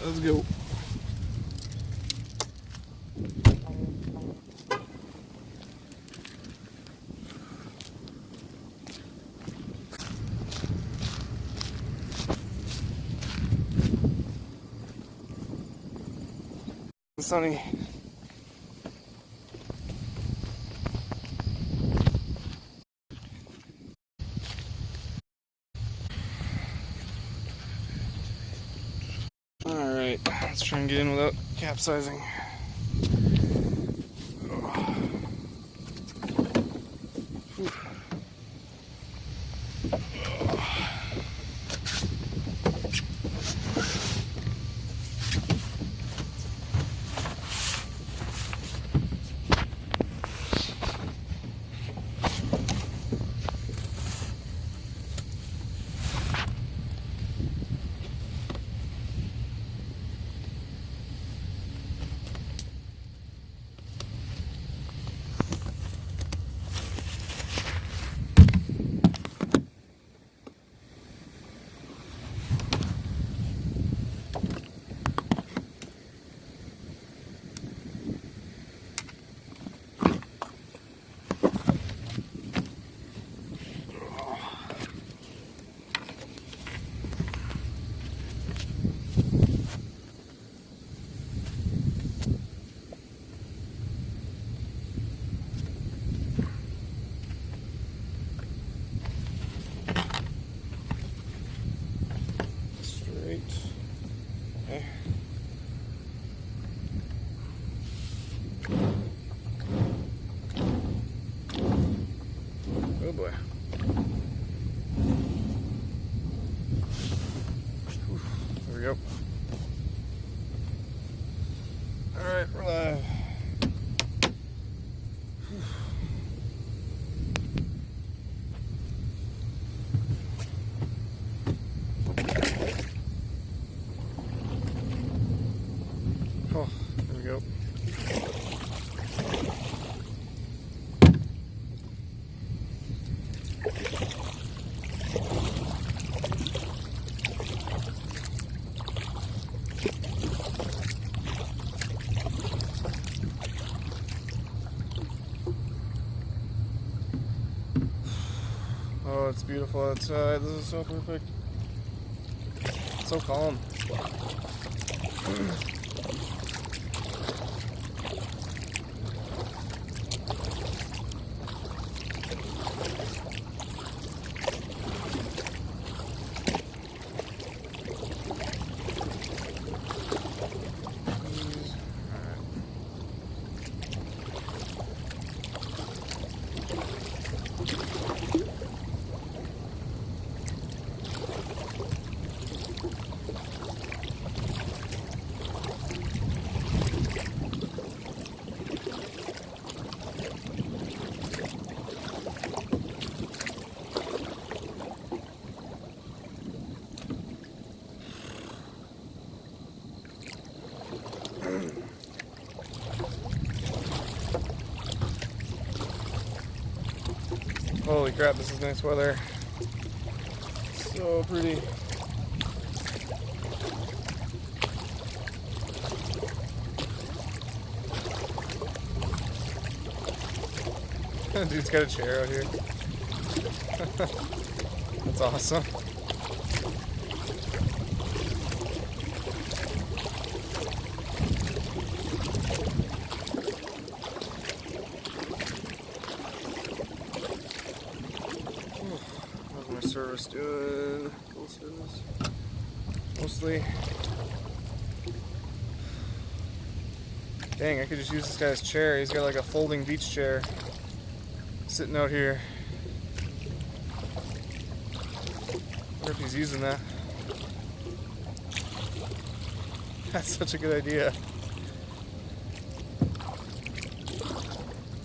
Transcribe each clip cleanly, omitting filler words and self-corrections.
Let's go. Sunny. All right, let's try and get in without capsizing. Okay. Oh boy. Whew. There we go. Alright, we're live. Oh, there we go. Oh, it's beautiful outside. This is so perfect. It's so calm. Holy crap, this is nice weather. So pretty. Dude's got a chair out here. That's awesome. How's my service doing? Full service? Mostly. Dang, I could just use this guy's chair. He's got like a folding beach chair sitting out here. I wonder if he's using that. That's such a good idea.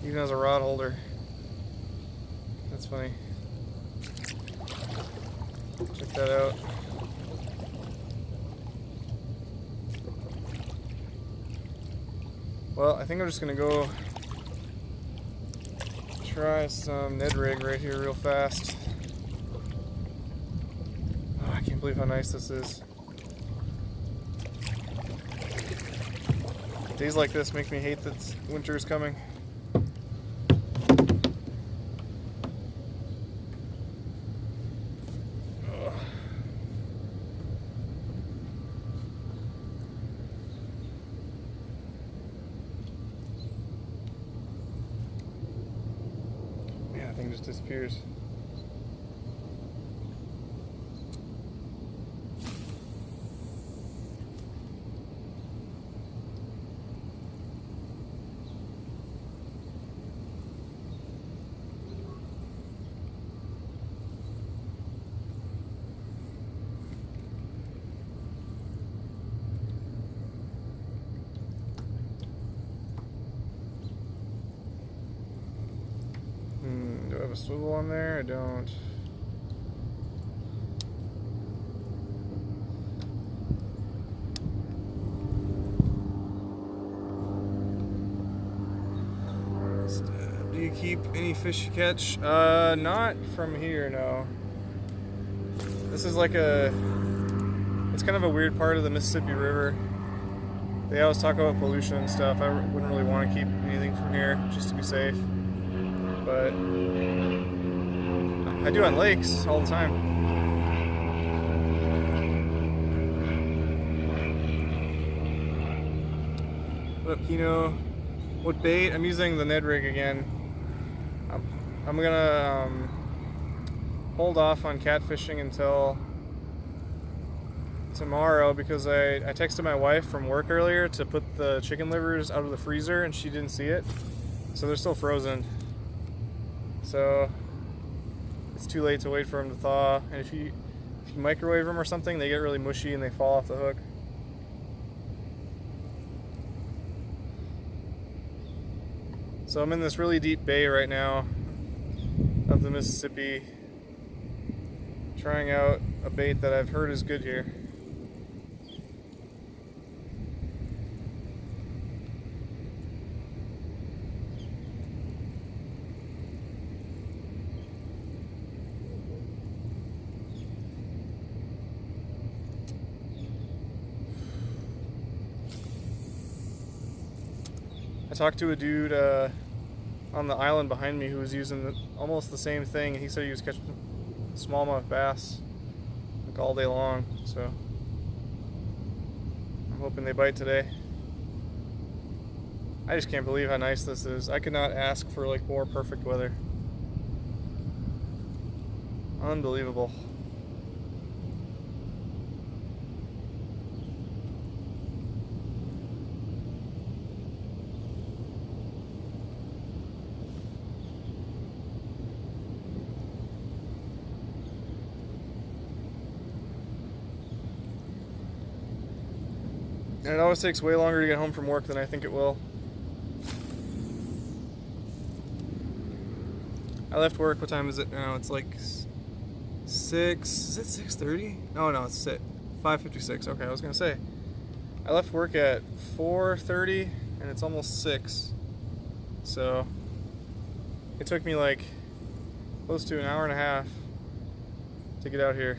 Even as a rod holder. That's funny. Check that out. Well, I think I'm just gonna go try some Ned rig right here real fast. Oh, I can't believe how nice this is. Days like this make me hate that winter is coming. Ugh. Man, that thing just disappears. Do I have a swivel on there? I don't. Do you keep any fish you catch? Not from here, no. This is like it's kind of a weird part of the Mississippi River. They always talk about pollution and stuff. I wouldn't really want to keep anything from here just to be safe. But I do on lakes all the time. What up, Kino? What bait? I'm using the Ned rig again. I'm gonna hold off on catfishing until tomorrow because I texted my wife from work earlier to put the chicken livers out of the freezer and she didn't see it. So they're still frozen. So it's too late to wait for them to thaw. And if you microwave them or something, they get really mushy and they fall off the hook. So I'm in this really deep bay right now of the Mississippi, trying out a bait that I've heard is good here. I talked to a dude on the island behind me who was using almost the same thing, and he said he was catching smallmouth bass like all day long, so I'm hoping they bite today. I just can't believe how nice this is. I could not ask for like more perfect weather. Unbelievable. And it always takes way longer to get home from work than I think it will. I left work, what time is it now? It's like 6, is it 6:30? No, it's 5:56. Okay, I was gonna say. I left work at 4:30 and it's almost 6. So it took me like close to an hour and a half to get out here.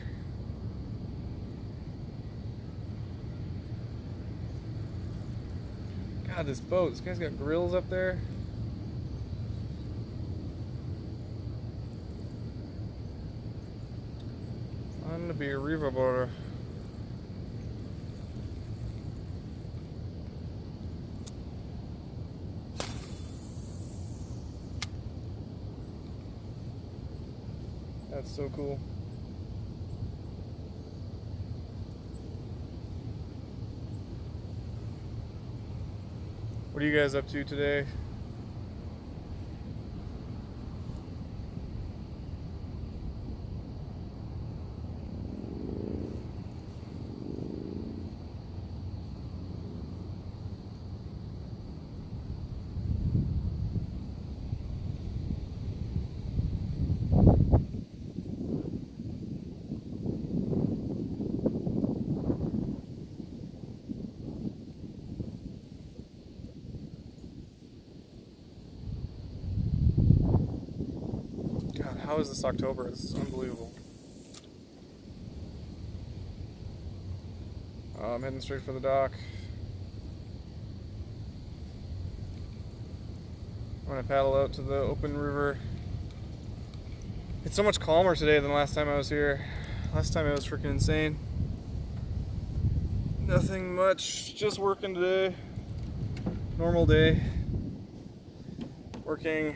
God, this boat, this guy's got grills up there. On the river border. That's so cool. What are you guys up to today? God, how is this October? This is unbelievable. I'm heading straight for the dock. I'm gonna paddle out to the open river. It's so much calmer today than last time I was here. Last time it was freaking insane. Nothing much, just working today. Normal day. Working.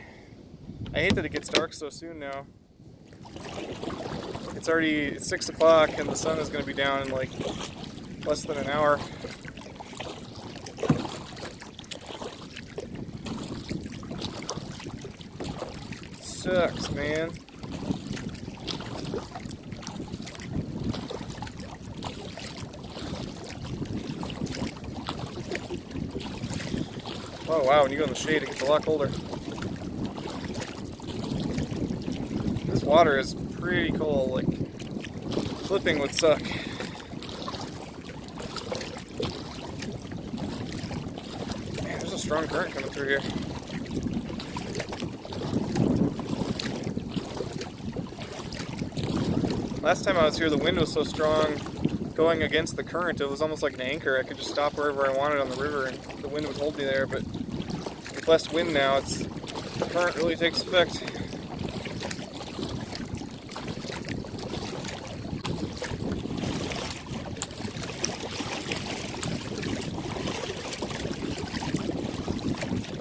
I hate that it gets dark so soon now. It's already 6 o'clock and the sun is gonna be down in like less than an hour. Sucks, man. Oh wow, when you go in the shade it gets a lot colder. This water is pretty cold, like flipping would suck. Man, there's a strong current coming through here. Last time I was here, the wind was so strong, going against the current, it was almost like an anchor. I could just stop wherever I wanted on the river and the wind would hold me there, but with less wind now, the current really takes effect.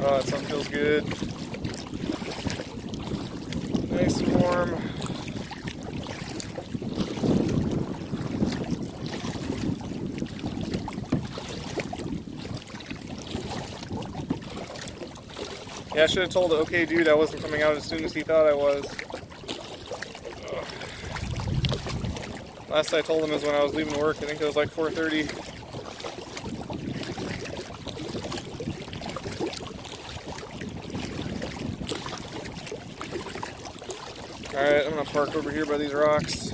Oh, that sun feels good. Nice and warm. Yeah, I should have told the okay dude I wasn't coming out as soon as he thought I was. Ugh. Last I told him is when I was leaving work. I think it was like 4:30. Alright, I'm gonna park over here by these rocks.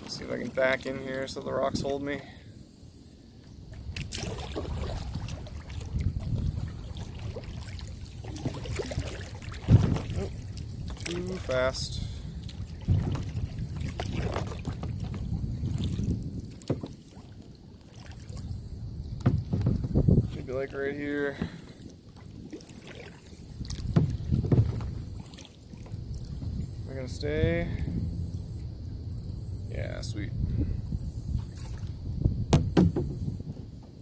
See if I can back in here so the rocks hold me. Oh, too fast. Should be like right here. Am I gonna stay? Yeah, sweet.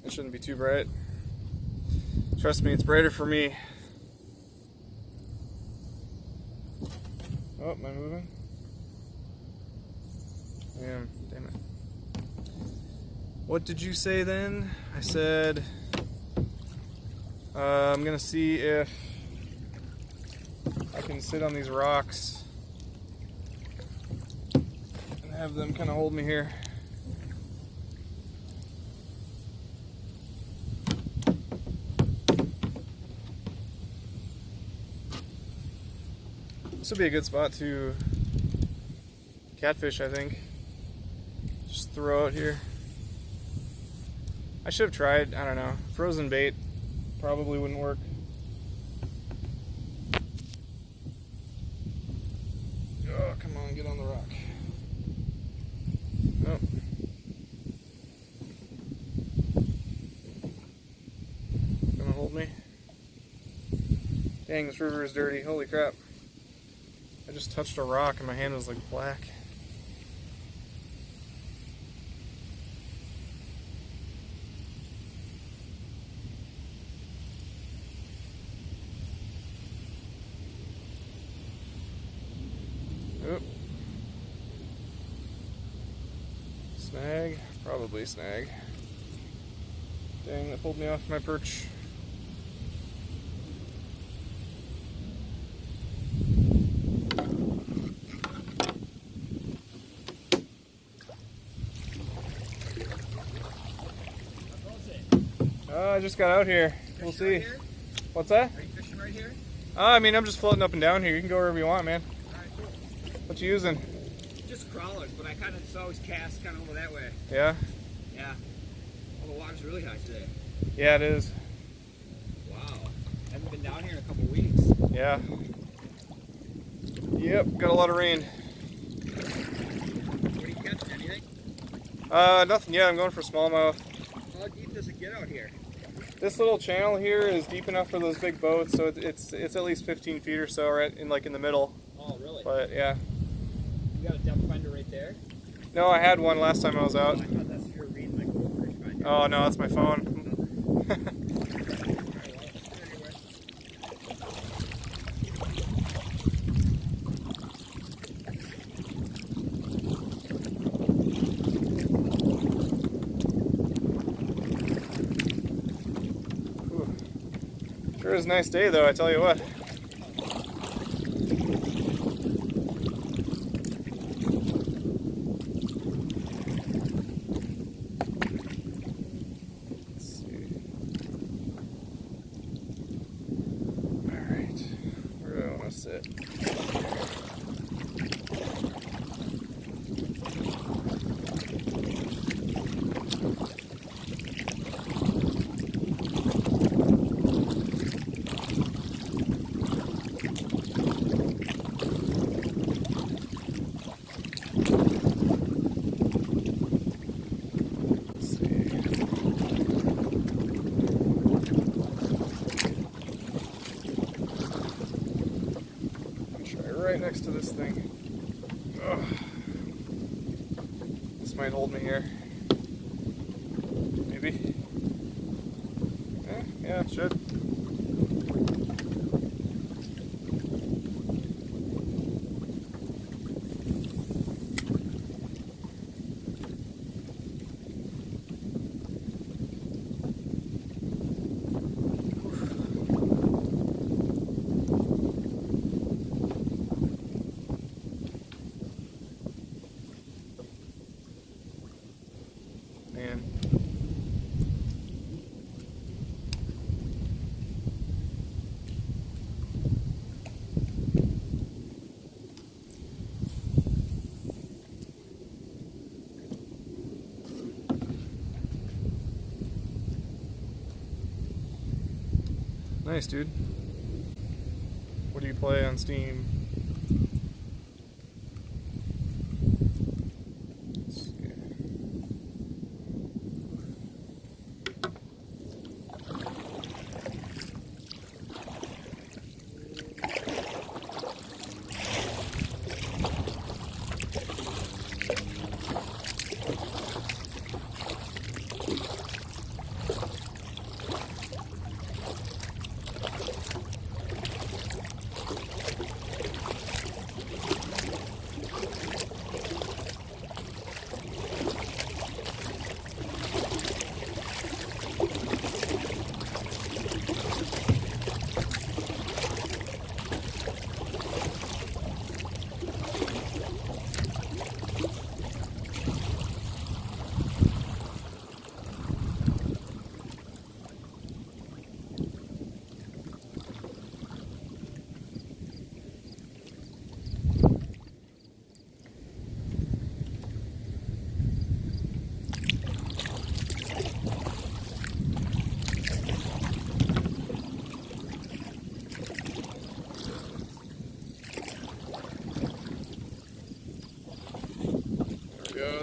It shouldn't be too bright. Trust me, it's brighter for me. Oh, am I moving? I am. Damn it. What did you say then? I said I'm gonna see if I can sit on these rocks and have them kind of hold me here. This would be a good spot to catfish, I think. Just throw out here. I should have tried, I don't know, frozen bait probably wouldn't work. Oh, come on, get on the rock. Oh. Gonna hold me? Dang, this river is dirty, holy crap. I just touched a rock and my hand was like black. Oop. Snag? Probably snag. Dang, that pulled me off my perch. I just got out here. We'll see. What's that? Are you fishing right here? I mean, I'm just floating up and down here. You can go wherever you want, man. Alright, cool. What you using? Just crawlers, but I kind of always cast kind of over that way. Yeah? Yeah. Oh, the water's really high today. Yeah, it is. Wow. And Hasn't been down here in a couple weeks. Yeah. Yep, got a lot of rain. What are you catching? Anything? Nothing yet. I'm going for smallmouth. How deep does it get out here? This little channel here is deep enough for those big boats, so it's at least 15 feet or so, right in the middle. Oh, really? But yeah. You got a depth finder right there? No, I had one last time I was Oh, I out. thought that's your reading like goldfish finder. Oh no, that's my phone. Sure is a nice day though, I tell you what. Let's see. Alright, where do I want to sit? Right next to this thing. Ugh. This might hold me here. Maybe. Yeah, it should. Man. Nice, dude. What do you play on Steam?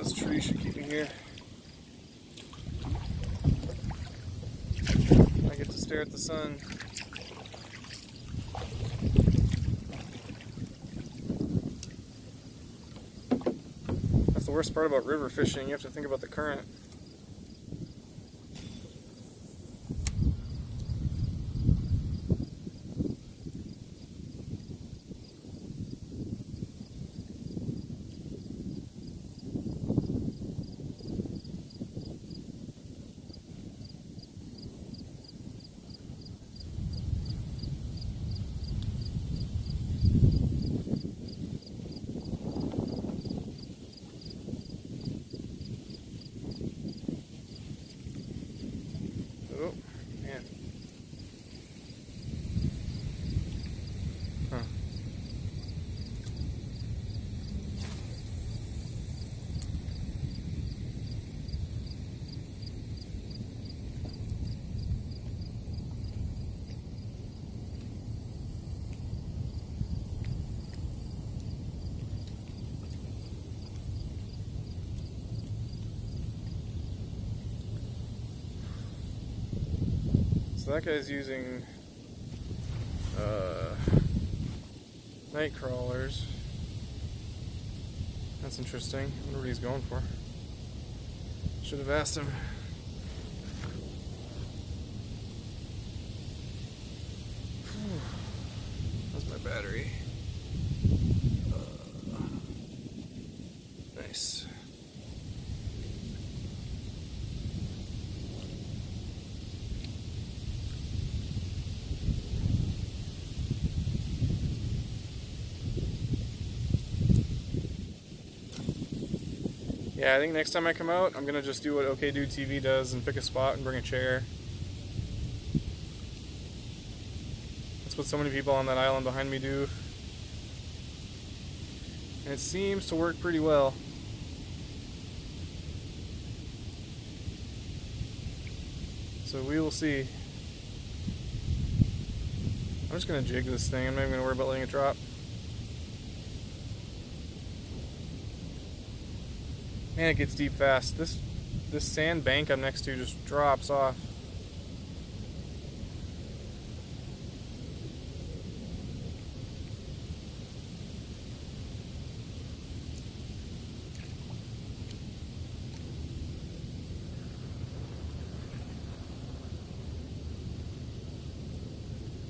This tree should keep me here. I get to stare at the sun. That's the worst part about river fishing. You have to think about the current. So that guy's using night crawlers. That's interesting. I wonder what he's going for. Should have asked him. That's my battery. Nice. Yeah, I think next time I come out, I'm gonna just do what OK Dude TV does and pick a spot and bring a chair. That's what so many people on that island behind me do. And it seems to work pretty well. So we will see. I'm just gonna jig this thing. I'm not even gonna worry about letting it drop. Man, it gets deep fast. This sand bank I'm next to just drops off.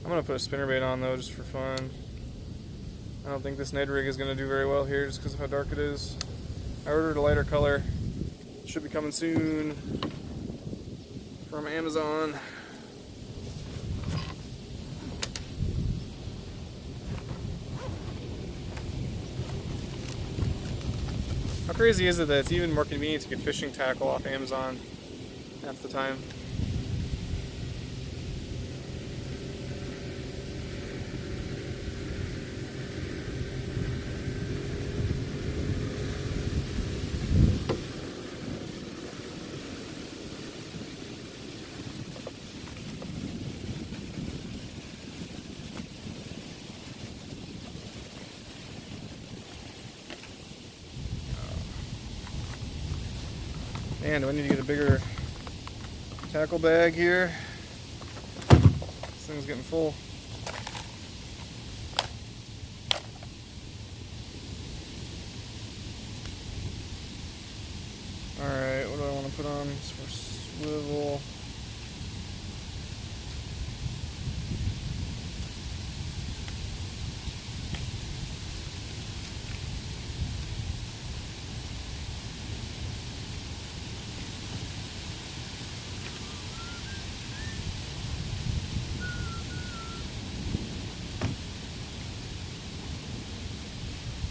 I'm gonna put a spinnerbait on though, just for fun. I don't think this Ned rig is gonna do very well here just because of how dark it is. I ordered a lighter color. Should be coming soon from Amazon. How crazy is it that it's even more convenient to get fishing tackle off Amazon half the time? Man, do I need to get a bigger tackle bag here? This thing's getting full. Alright, what do I want to put on for swivel?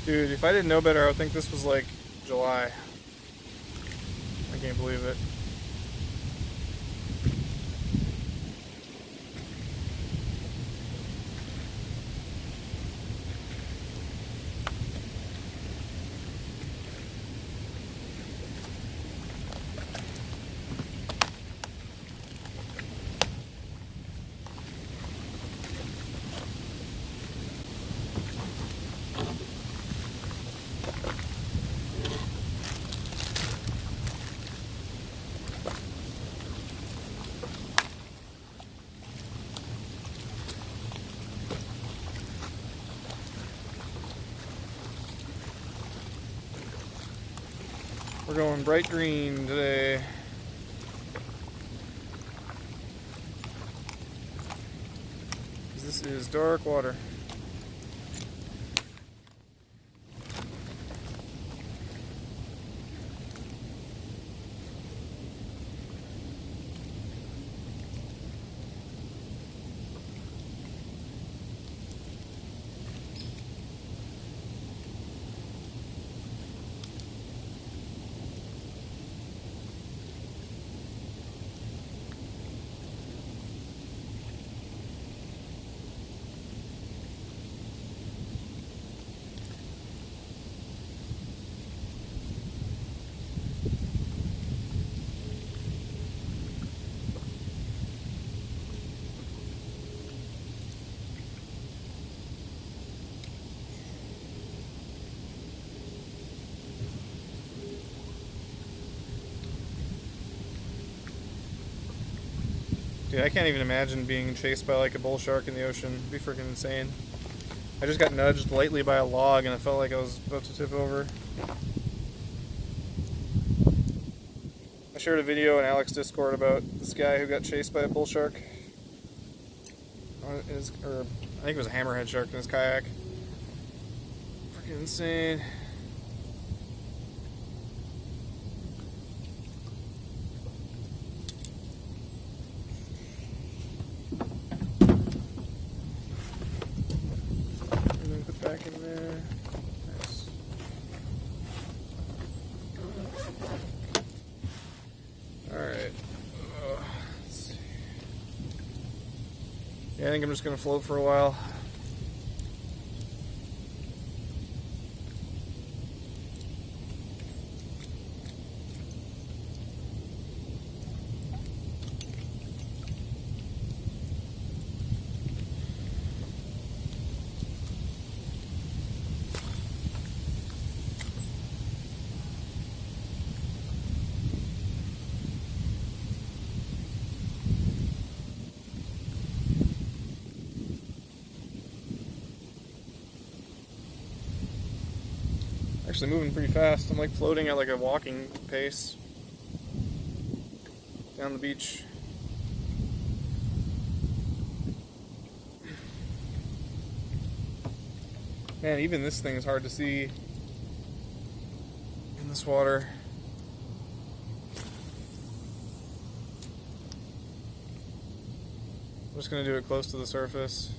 Dude, if I didn't know better, I would think this was like July. I can't believe it. We're going bright green today. This is dark water. Dude, I can't even imagine being chased by like a bull shark in the ocean. It'd be freaking insane. I just got nudged lightly by a log and I felt like I was about to tip over. I shared a video in Alex's Discord about this guy who got chased by a bull shark. Or I think it was a hammerhead shark in his kayak. Freaking insane. And then put back in there. Nice. Alright. Let's see. Yeah, I think I'm just going to float for a while. Actually moving pretty fast. I'm like floating at like a walking pace down the beach. Man, even this thing is hard to see in this water. I'm just gonna do it close to the surface.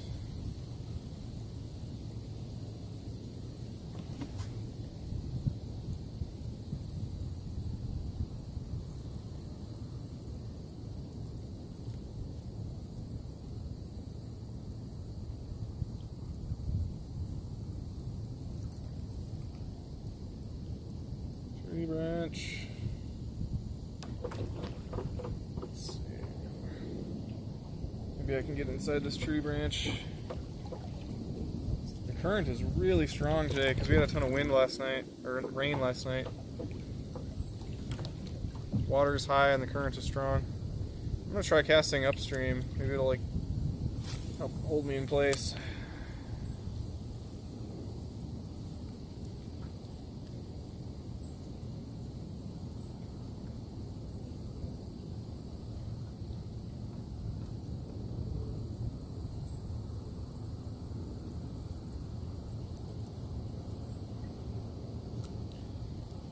Tree branch. Let's see. Maybe I can get inside this tree branch. The current is really strong today because we had a ton of wind last night, or rain last night. Water's high and the current is strong. I'm gonna try casting upstream. Maybe it'll like help hold me in place.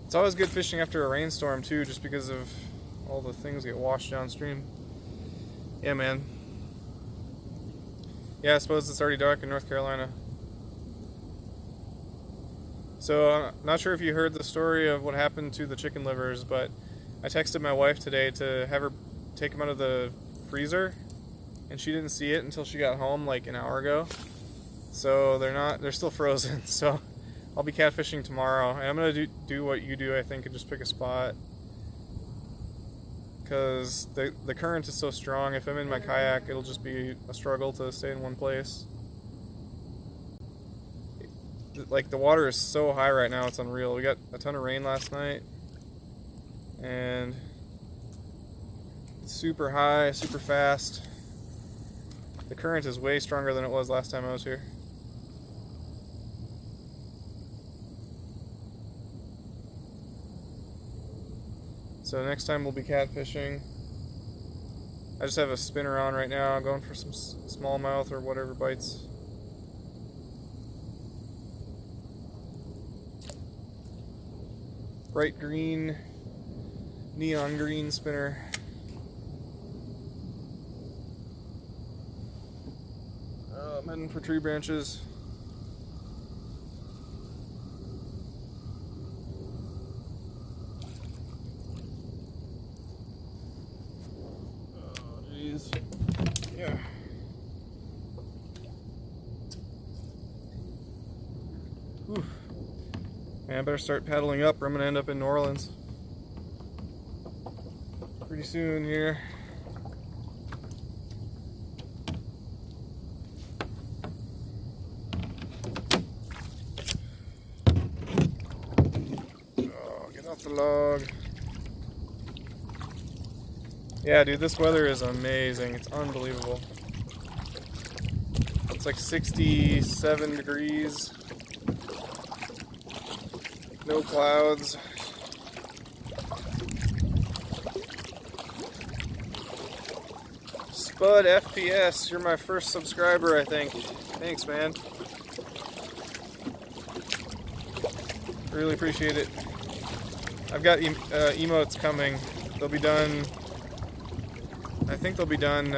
It's always good fishing after a rainstorm too, just because of all the things get washed downstream. Yeah, man. Yeah, I suppose it's already dark in North Carolina. So I'm not sure if you heard the story of what happened to the chicken livers, but I texted my wife today to have her take them out of the freezer, and she didn't see it until she got home like an hour ago. So they're still frozen. So I'll be catfishing tomorrow, and I'm gonna do what you do, I think, and just pick a spot. Because the current is so strong, if I'm in my kayak, it'll just be a struggle to stay in one place. Like, the water is so high right now, it's unreal. We got a ton of rain last night, and it's super high, super fast. The current is way stronger than it was last time I was here. So next time we'll be catfishing. I just have a spinner on right now. I'm going for some smallmouth or whatever bites. Bright green, neon green spinner. I'm heading for tree branches. Yeah. Whew. Man, I better start paddling up or I'm gonna end up in New Orleans pretty soon here. Oh, get off the log. Yeah, dude, this weather is amazing. It's unbelievable. It's like 67 degrees. No clouds. Spud FPS, you're my first subscriber, I think. Thanks, man. Really appreciate it. I've got emotes coming. They'll be done, I think they'll be done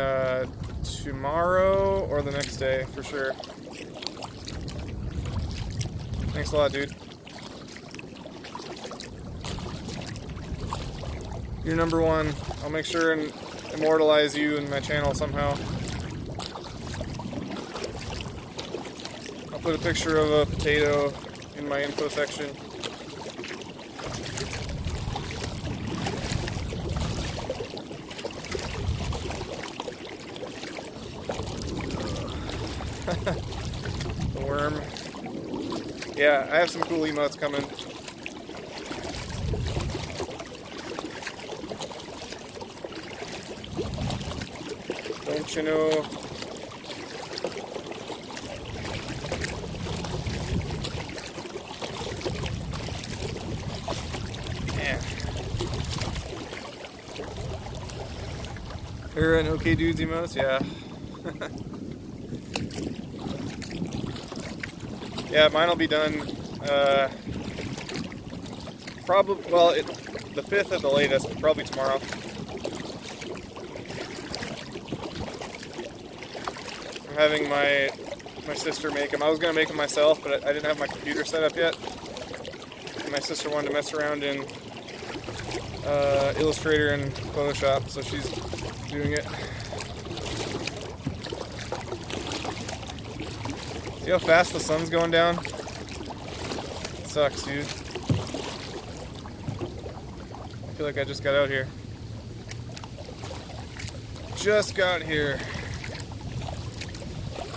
tomorrow or the next day for sure. Thanks a lot, dude. You're number one. I'll make sure and immortalize you in my channel somehow. I'll put a picture of a potato in my info section. The worm. Yeah, I have some cool emotes coming. Don't you know? Yeah. Here an OK Dudes emotes, yeah. Yeah, mine will be done probably, well, the 5th at the latest, but probably tomorrow. I'm having my sister make them. I was going to make them myself, but I didn't have my computer set up yet. And my sister wanted to mess around in Illustrator and Photoshop, so she's doing it. See how fast the sun's going down? It sucks, dude. I feel like I just got out here. Just got here.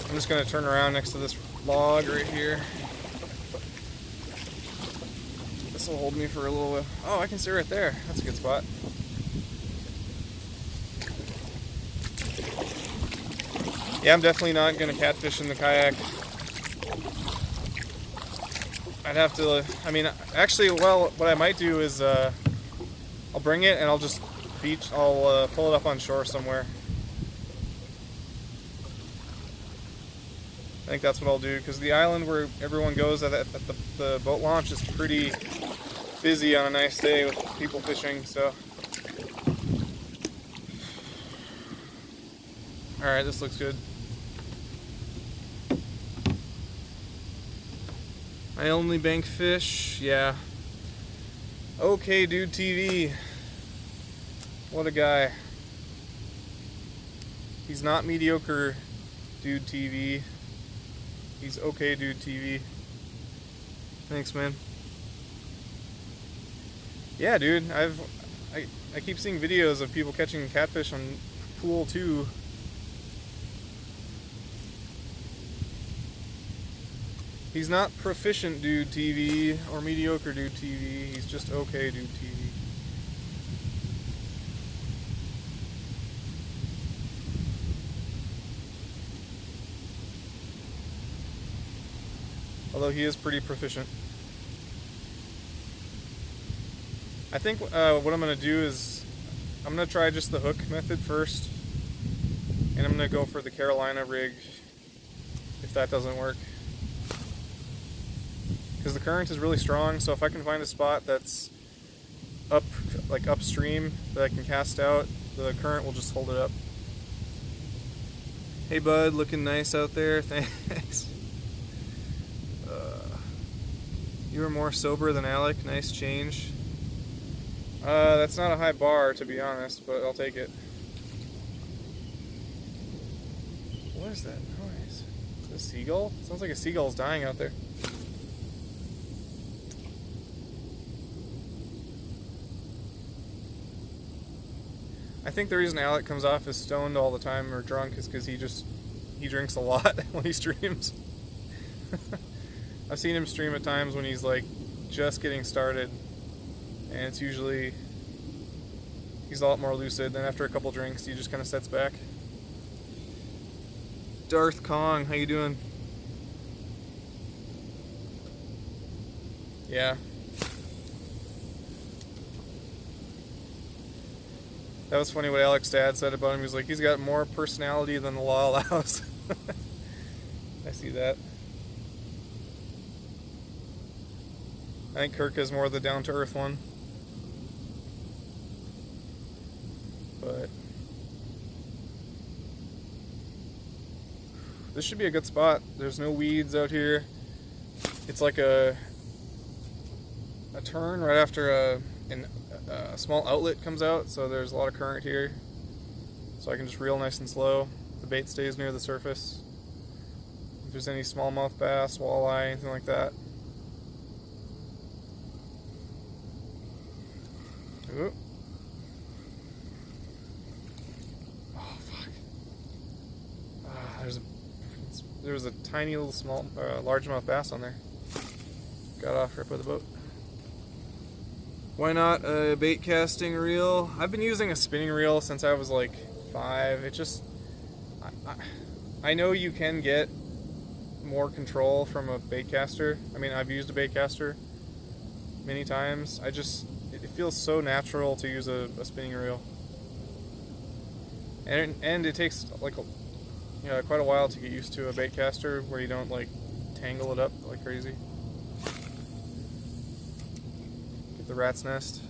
I'm just gonna turn around next to this log right here. This will hold me for a little while. Oh, I can sit right there. That's a good spot. Yeah, I'm definitely not gonna catfish in the kayak. I'd have to, I mean, actually, well, what I might do is, I'll bring it and I'll just I'll pull it up on shore somewhere. I think that's what I'll do, because the island where everyone goes at the boat launch is pretty busy on a nice day with people fishing, so. Alright, this looks good. I only bank fish, yeah. OK Dude TV. What a guy. He's not mediocre Dude TV. He's OK Dude TV. Thanks, man. Yeah, dude, I keep seeing videos of people catching catfish on Pool 2. He's not proficient Dude TV or mediocre Dude TV. He's just OK Dude TV. Although he is pretty proficient. I think what I'm going to do is I'm going to try just the hook method first. And I'm going to go for the Carolina rig if that doesn't work. Because the current is really strong, so if I can find a spot that's upstream that I can cast out, the current will just hold it up. Hey bud, looking nice out there, thanks. You were more sober than Alec, nice change. That's not a high bar, to be honest, but I'll take it. What is that noise? Is it a seagull? Sounds like a seagull's dying out there. I think the reason Alec comes off as stoned all the time or drunk is because he drinks a lot when he streams. I've seen him stream at times when he's like just getting started, and it's usually He's a lot more lucid. Then after a couple drinks, he just kind of sets back. Darth Kong, how you doing? Yeah. That was funny what Alex's dad said about him. He was like, he's got more personality than the law allows. I see that. I think Kirk is more the down-to-earth one. But this should be a good spot. There's no weeds out here. It's like a turn right after a small outlet comes out, so there's a lot of current here. So I can just reel nice and slow. The bait stays near the surface. If there's any smallmouth bass, walleye, anything like that. Ooh. Oh fuck! There was a tiny little largemouth bass on there. Got off right by the boat. Why not a bait casting reel? I've been using a spinning reel since I was like 5. It just, I know you can get more control from a bait caster. I mean, I've used a bait caster many times. It feels so natural to use a spinning reel. And it takes like quite a while to get used to a bait caster where you don't like tangle it up like crazy. The rat's nest.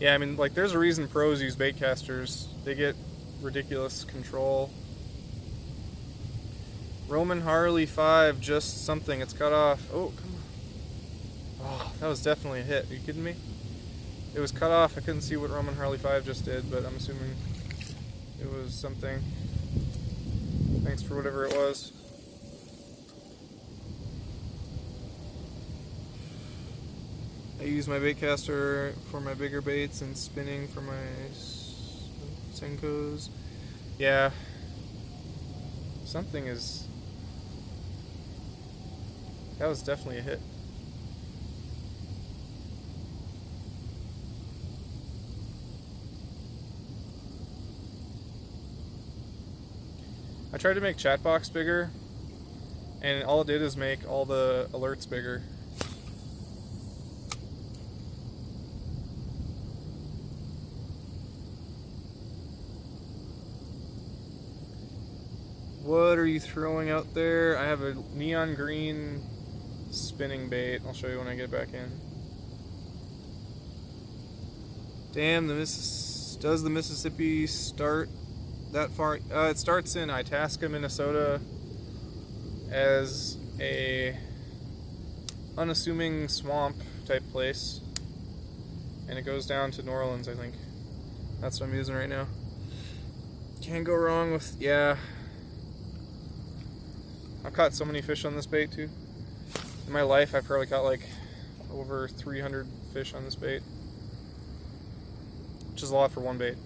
Yeah, I mean, like, there's a reason pros use bait casters. They get ridiculous control. Roman Harley 5, just something. It's cut off. Oh, come on. Oh, that was definitely a hit. Are you kidding me? It was cut off. I couldn't see what Roman Harley 5 just did, but I'm assuming it was something. Thanks for whatever it was. I use my bait caster for my bigger baits and spinning for my Senkos. Yeah. Something is... That was definitely a hit. I tried to make Chatbox bigger, and all it did is make all the alerts bigger. What are you throwing out there? I have a neon green spinning bait. I'll show you when I get back in. Damn, does the Mississippi start that far? It starts in Itasca, Minnesota as a unassuming swamp type place. And it goes down to New Orleans, I think. That's what I'm using right now. Can't go wrong with, yeah. I've caught so many fish on this bait too. In my life, I've probably caught like over 300 fish on this bait, which is a lot for one bait.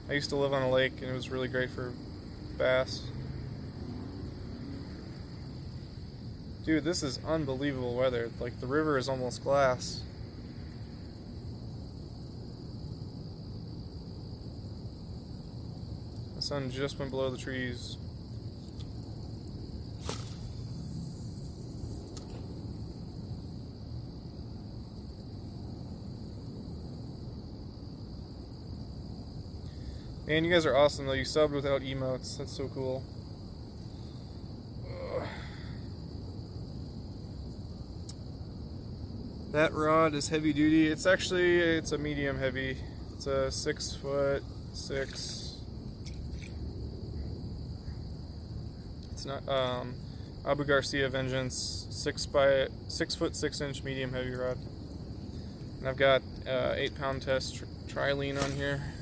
I used to live on a lake and it was really great for bass. Dude, this is unbelievable weather. Like, the river is almost glass. The sun just went below the trees. Man, you guys are awesome though. You subbed without emotes. That's so cool. Ugh. That rod is heavy duty. It's a medium heavy. It's a 6'6". It's not Abu Garcia Vengeance 6'6" medium heavy rod. And I've got 8-pound test trilene on here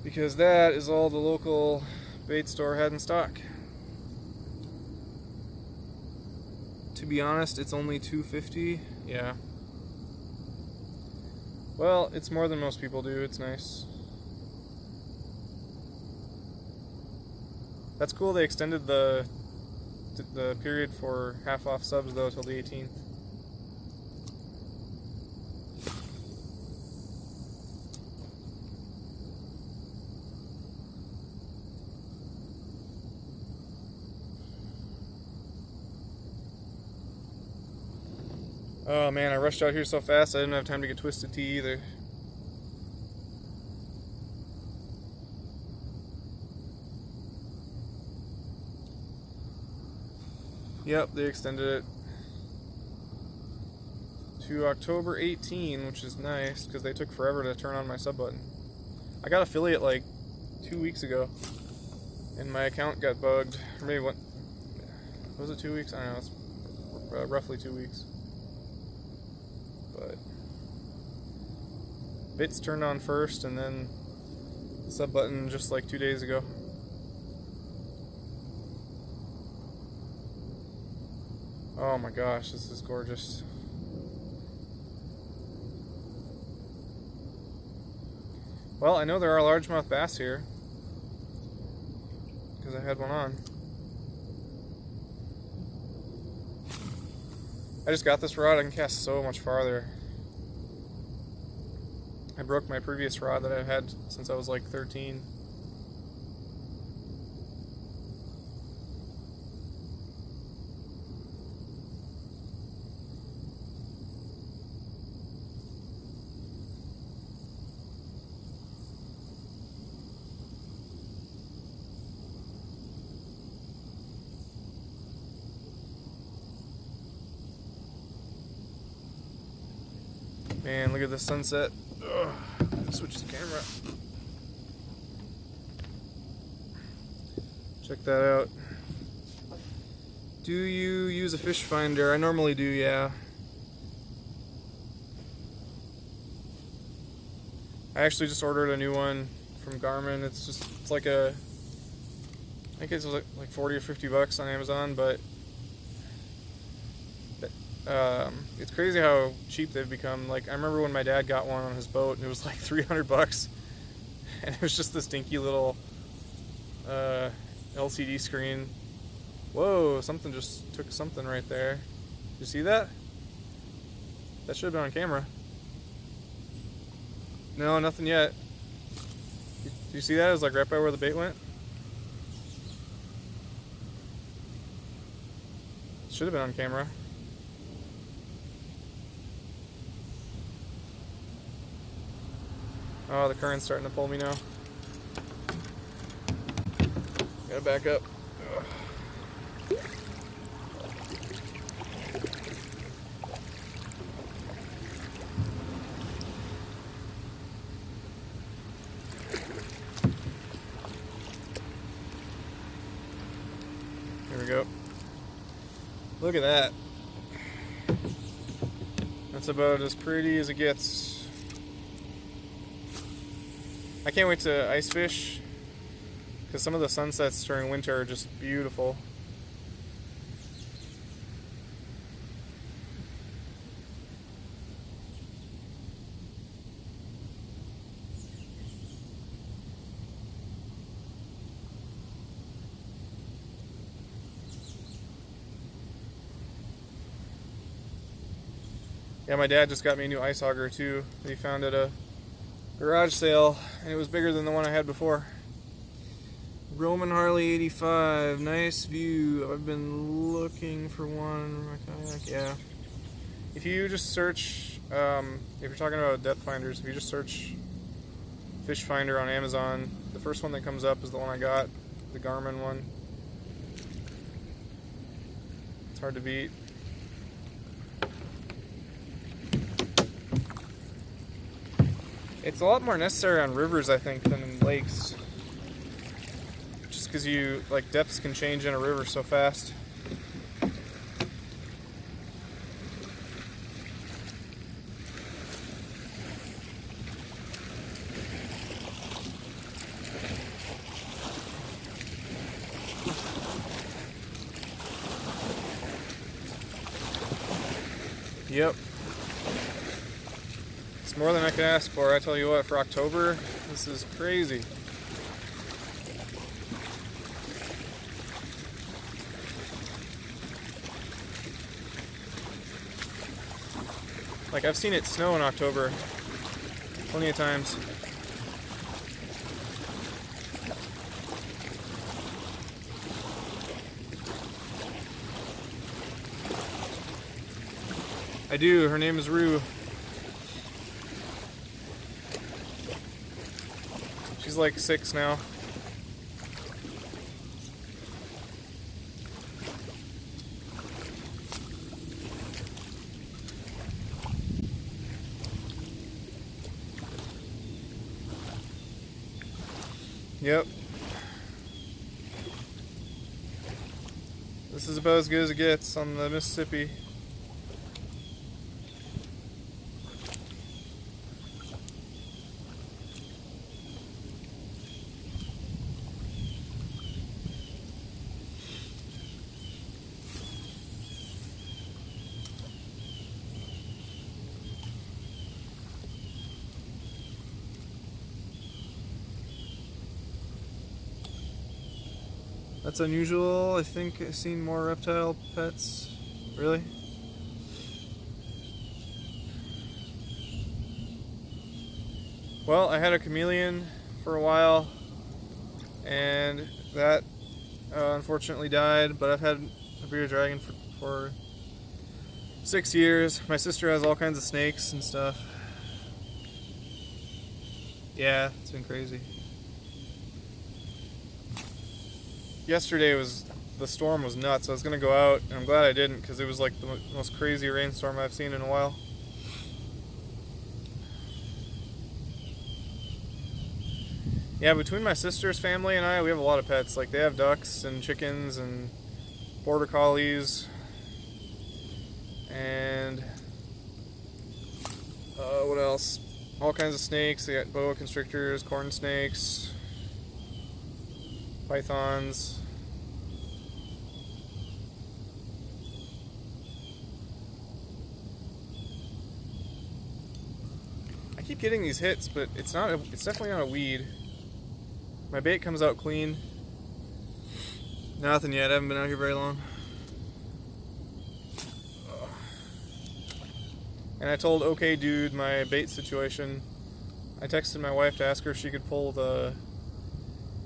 because that is all the local bait store had in stock. To be honest, it's only $2.50. Yeah. Well, it's more than most people do. It's nice. That's cool. They extended the period for half off subs though till the 18th. Oh man, I rushed out here so fast I didn't have time to get Twisted Tea either. Yep, they extended it to October 18, which is nice because they took forever to turn on my sub button. I got affiliate like 2 weeks ago, and my account got bugged. Or maybe what was it? 2 weeks? I don't know. It's roughly 2 weeks. But bits turned on first, and then the sub button just like 2 days ago. Oh my gosh, this is gorgeous. Well, I know there are largemouth bass here because I had one on. I just got this rod. I can cast so much farther. I broke my previous rod that I've had since I was like 13. Man, look at the sunset. Ugh. Switch the camera. Check that out. Do you use a fish finder? I normally do, yeah. I actually just ordered a new one from Garmin. It's like I think it's like 40 or 50 bucks on Amazon, but it's crazy how cheap they've become. Like, I remember when my dad got one on his boat and it was like 300 bucks, and it was just this dinky little LCD screen. Whoa, something just took something right there. You see that? That should have been on camera. No, nothing yet. Do you see that? It was like right by where the bait went. Should have been on camera. Oh, the current's starting to pull me now. Gotta back up. Ugh. Here we go. Look at that. That's about as pretty as it gets. I can't wait to ice fish because some of the sunsets during winter are just beautiful. Yeah, my dad just got me a new ice auger too that he found at a garage sale, and it was bigger than the one I had before. Roman Harley 85, nice view. I've been looking for one in my kayak. Yeah. If you just search, if you're talking about depth finders, if you just search fish finder on Amazon, the first one that comes up is the one I got, the Garmin one. It's hard to beat. It's a lot more necessary on rivers, I think, than in lakes. Just because you, like, depths can change in a river so fast. Yep. It's more than I could ask for. I tell you what, for October, this is crazy. Like, I've seen it snow in October plenty of times. I do. Her name is Rue. She's like 6 now. Yep. This is about as good as it gets on the Mississippi. That's unusual. I think I've seen more reptile pets. Really? Well, I had a chameleon for a while, and that unfortunately died, but I've had a bearded dragon for 6 years. My sister has all kinds of snakes and stuff. Yeah, it's been crazy. Yesterday the storm was nuts. I was gonna go out, and I'm glad I didn't, because it was like the most crazy rainstorm I've seen in a while. Yeah, between my sister's family and I, we have a lot of pets. Like, they have ducks and chickens and border collies and what else? All kinds of snakes. They got boa constrictors, corn snakes, pythons. I keep getting these hits, but it's definitely not a weed. My bait comes out clean. Nothing yet. I haven't been out here very long. And I told OK Dude my bait situation. I texted my wife to ask her if she could pull the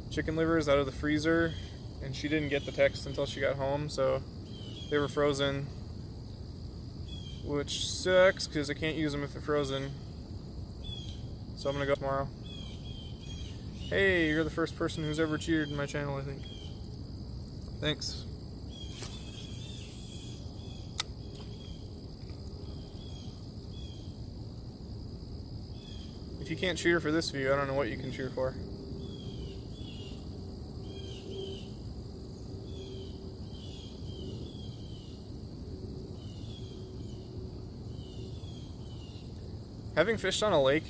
chicken livers out of the freezer, and she didn't get the text until she got home, so they were frozen, which sucks because I can't use them if they're frozen. So I'm gonna go tomorrow. Hey, you're the first person who's ever cheered in my channel, I think. Thanks. If you can't cheer for this view, I don't know what you can cheer for. Having fished on a lake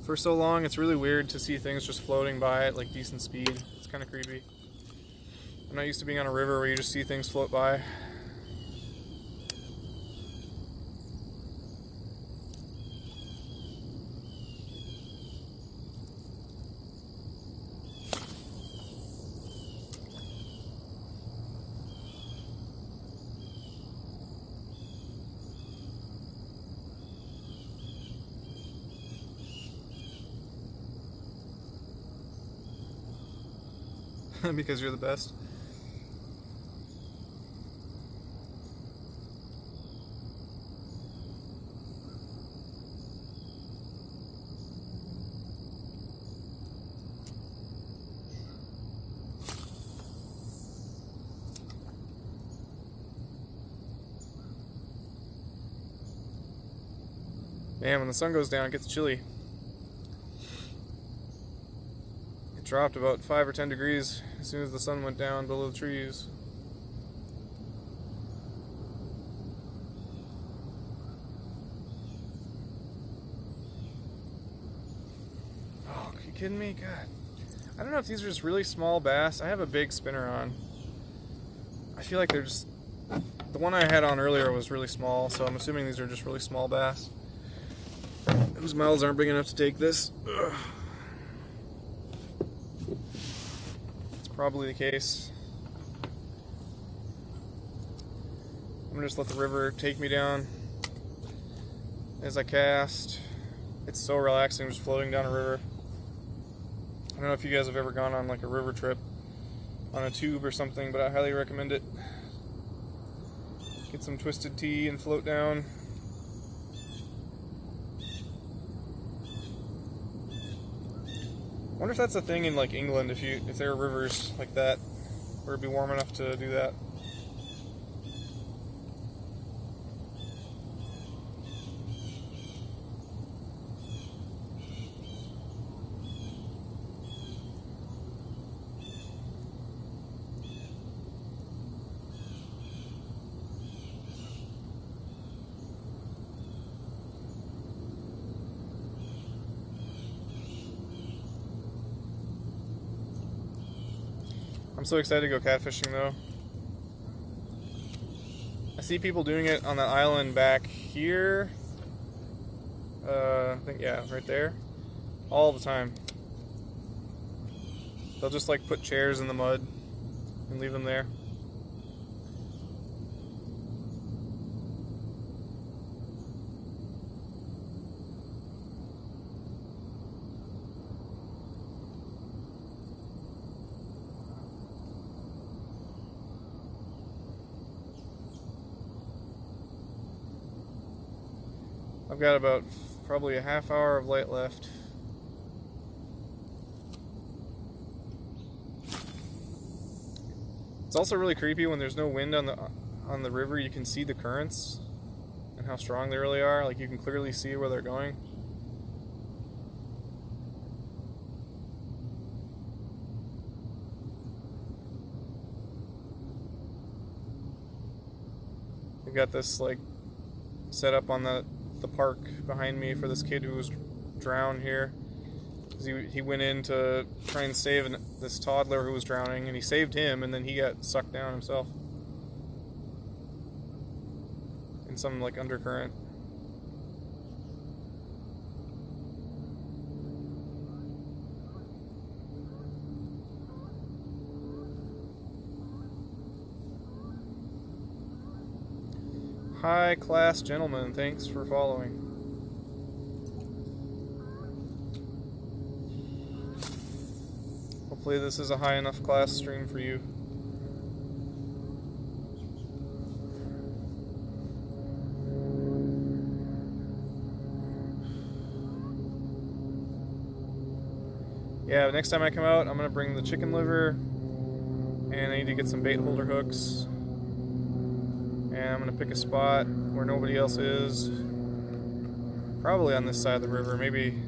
for so long, it's really weird to see things just floating by at like decent speed. It's kind of creepy. I'm not used to being on a river where you just see things float by. Because you're the best. Man, when the sun goes down, it gets chilly. It dropped about 5 or 10 degrees as soon as the sun went down below the trees. Oh, are you kidding me? God. I don't know if these are just really small bass. I have a big spinner on. I feel like they're just... The one I had on earlier was really small, so I'm assuming these are just really small bass whose mouths aren't big enough to take this. Ugh. It's probably the case. I'm gonna just let the river take me down as I cast. It's so relaxing just floating down a river. I don't know if you guys have ever gone on like a river trip on a tube or something, but I highly recommend it. Get some twisted tea and float down. wonder if that's a thing in like England, if there are rivers like that where it'd be warm enough to do that. I'm so excited to go catfishing though. I see people doing it on that island back here. I think, yeah, right there. All the time. They'll just like put chairs in the mud and leave them there. I've got about probably a half hour of light left. It's also really creepy when there's no wind on the river. You can see the currents and how strong they really are. Like you can clearly see where they're going. We've got this like set up on the park behind me for this kid who was drowned here. He went in to try and save this toddler who was drowning, and he saved him, and then he got sucked down himself in some like undercurrent. High class gentlemen, thanks for following. Hopefully this is a high enough class stream for you. Yeah, next time I come out, I'm gonna bring the chicken liver, and I need to get some bait holder hooks. And I'm gonna pick a spot where nobody else is. Probably on this side of the river, maybe.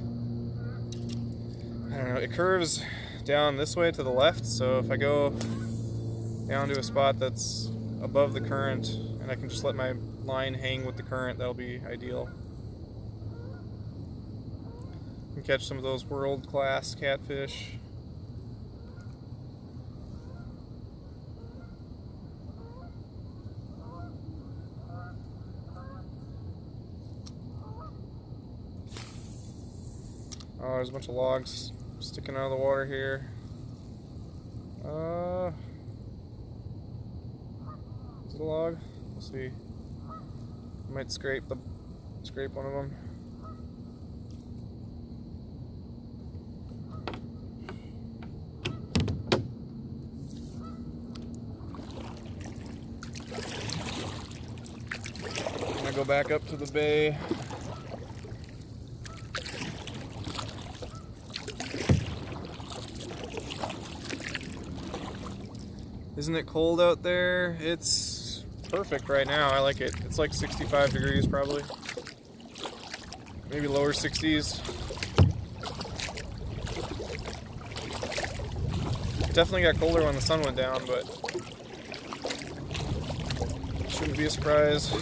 I don't know, it curves down this way to the left, so if I go down to a spot that's above the current and I can just let my line hang with the current, that'll be ideal. And catch some of those world-class catfish. Oh, there's a bunch of logs sticking out of the water here. Is it a log? We'll see. I might scrape one of them. I'm gonna go back up to the bay. Isn't it cold out there? It's perfect right now. I like it. It's like 65 degrees probably. Maybe lower 60s. Definitely got colder when the sun went down, but shouldn't be a surprise.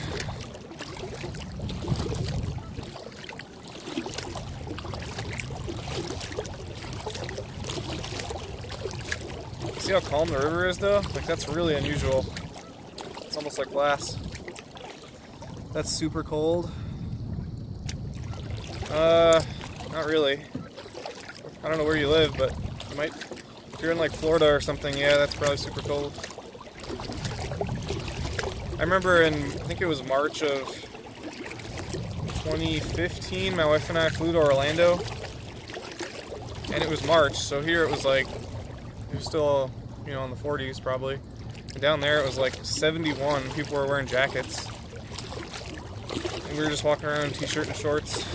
See how calm the river is though? Like that's really unusual. It's almost like glass. That's super cold. Not really. I don't know where you live, but you might, if you're in like Florida or something, yeah, that's probably super cold. I remember I think it was March of 2015, my wife and I flew to Orlando. And it was March, so here it was like, it was still, you know, in the 40s probably. And down there it was like 71. People were wearing jackets. And we were just walking around in t-shirt and shorts.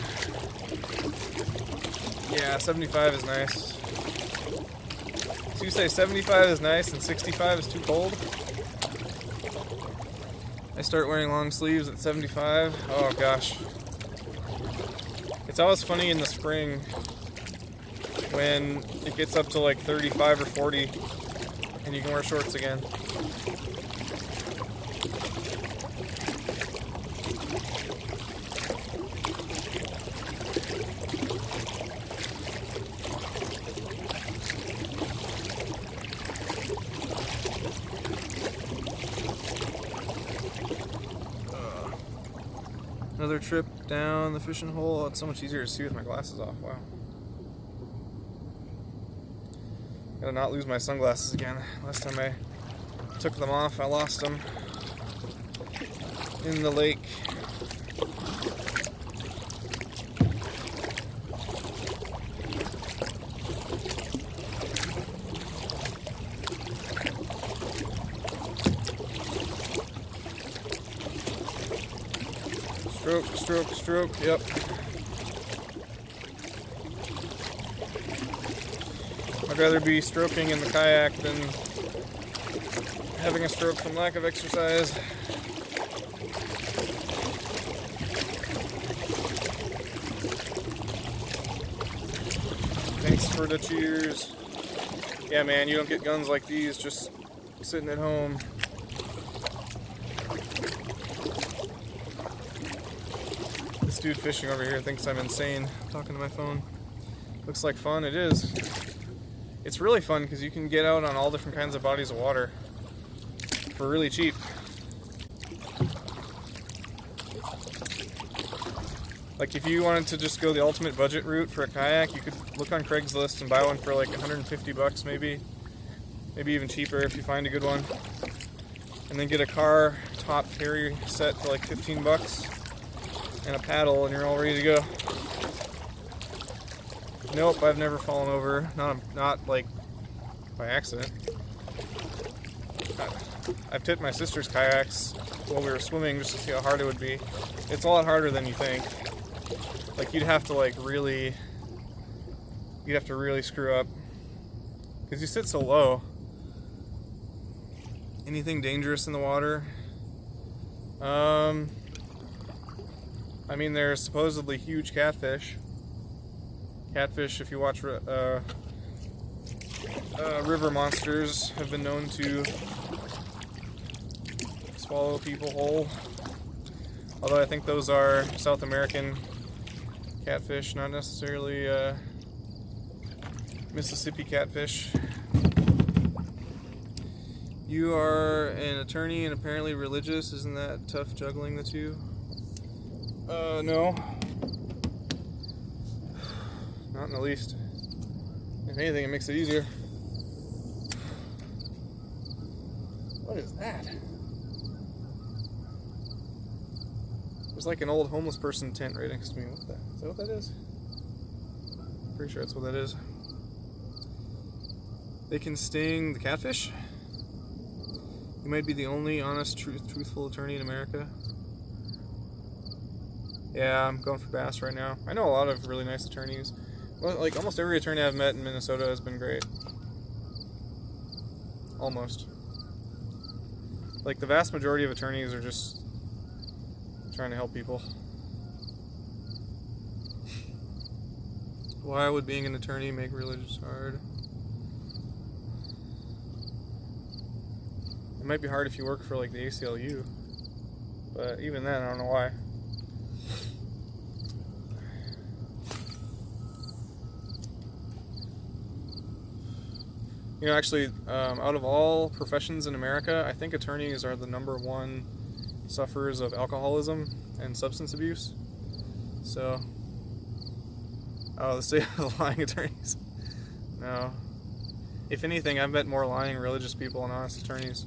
Yeah, 75 is nice. So you say 75 is nice and 65 is too cold? I start wearing long sleeves at 75. Oh gosh. It's always funny in the spring when it gets up to like 35 or 40 and you can wear shorts again. Another trip down the fishing hole. Oh, it's so much easier to see with my glasses off. Wow. Gotta not lose my sunglasses again. Last time I took them off, I lost them in the lake. Stroke, stroke, stroke, yep. I'd rather be stroking in the kayak than having a stroke from lack of exercise. Thanks for the cheers. Yeah, man, you don't get guns like these just sitting at home. This dude fishing over here thinks I'm insane talking to my phone. Looks like fun. It is. It's really fun because you can get out on all different kinds of bodies of water for really cheap. Like if you wanted to just go the ultimate budget route for a kayak, you could look on Craigslist and buy one for like 150 bucks maybe. Maybe even cheaper if you find a good one. And then get a car top carry set for like 15 bucks and a paddle and you're all ready to go. Nope, I've never fallen over. Not like by accident. I've tipped my sister's kayaks while we were swimming just to see how hard it would be. It's a lot harder than you think. Like you'd have to really screw up because you sit so low. Anything dangerous in the water? I mean, there's supposedly huge catfish. Catfish, if you watch river monsters, have been known to swallow people whole. Although I think those are South American catfish, not necessarily Mississippi catfish. You are an attorney and apparently religious. Isn't that tough juggling the two? No. Not in the least. If anything, it makes it easier. What is that? There's like an old homeless person tent right next to me. Is that what that is? Pretty sure that's what that is. They can sting the catfish? You might be the only honest, truthful attorney in America. Yeah, I'm going for bass right now. I know a lot of really nice attorneys. Well, like almost every attorney I've met in Minnesota has been great. Almost. Like the vast majority of attorneys are just trying to help people. Why would being an attorney make religious hard? It might be hard if you work for like the ACLU, but even then, I don't know why. You know, actually, out of all professions in America, I think attorneys are the #1 sufferers of alcoholism and substance abuse. So, the state of the lying attorneys. No. If anything, I've met more lying religious people than honest attorneys.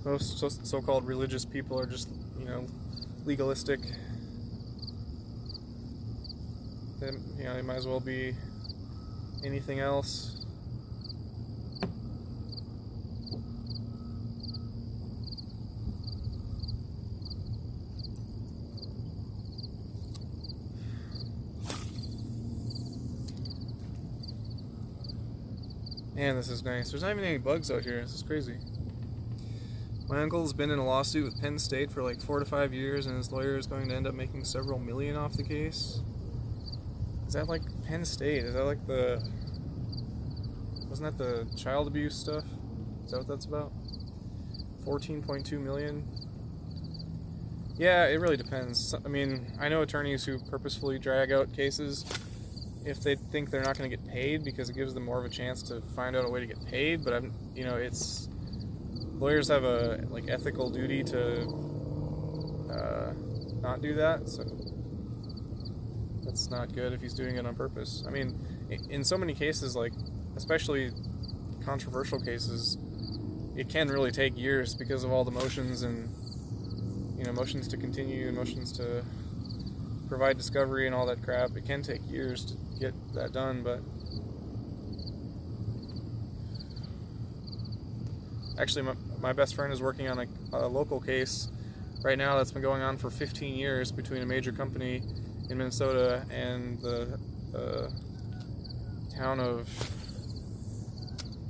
Most so-called religious people are just, legalistic. They might as well be anything else. Man, this is nice. There's not even any bugs out here. This is crazy. My uncle's been in a lawsuit with Penn State for like 4 to 5 years, and his lawyer is going to end up making several million off the case. Is that like Penn State? Is that like the... Wasn't that the child abuse stuff? Is that what that's about? 14.2 million? Yeah, it really depends. I mean, I know attorneys who purposefully drag out cases if they think they're not going to get paid because it gives them more of a chance to find out a way to get paid. But it's lawyers have a like ethical duty to not do that. So that's not good if he's doing it on purpose. I mean, in so many cases, like especially controversial cases, it can really take years because of all the motions and motions to continue and motions to provide discovery and all that crap. It can take years to get that done, but actually my best friend is working on a local case right now that's been going on for 15 years between a major company in Minnesota and the town of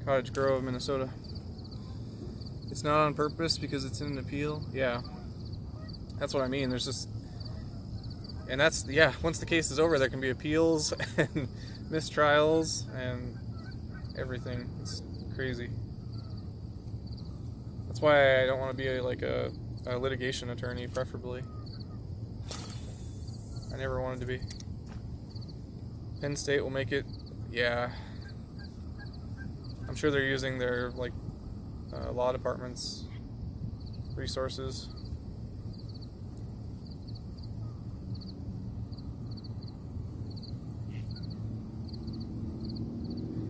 Cottage Grove, Minnesota. It's not on purpose because it's in an appeal. Yeah, that's what I mean. There's just, and that's, yeah, once the case is over, there can be appeals and mistrials and everything. It's crazy. That's why I don't want to be a litigation attorney, preferably. I never wanted to be. Penn State will make it, yeah. I'm sure they're using their, law department's resources.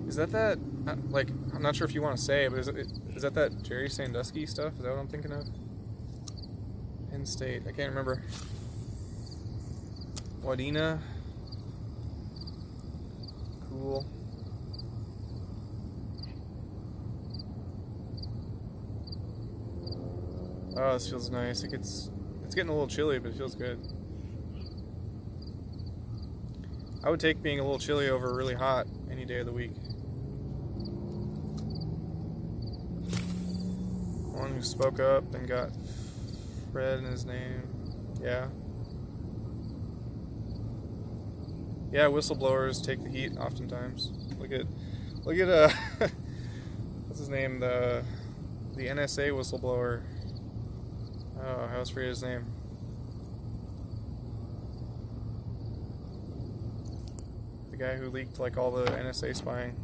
Is that I'm not sure if you want to say, but is that Jerry Sandusky stuff? Is that what I'm thinking of? Penn State, I can't remember. Wadena. Cool. Oh, this feels nice. It's getting a little chilly, but it feels good. I would take being a little chilly over really hot any day of the week. One who spoke up and got Fred in his name. Yeah. Yeah, whistleblowers take the heat oftentimes. Look at what's his name? The NSA whistleblower. Oh, I always forget his name. The guy who leaked all the NSA spying.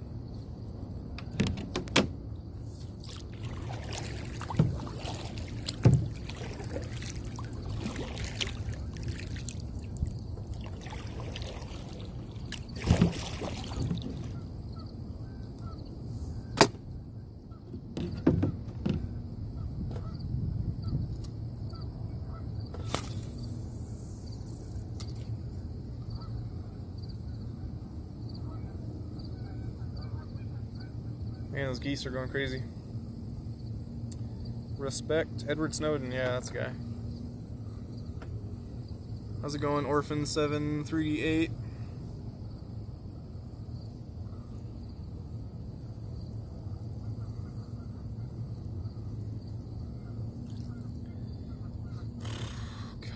Man, those geese are going crazy. Respect Edward Snowden. Yeah, that's the guy. How's it going, Orphan 738? God.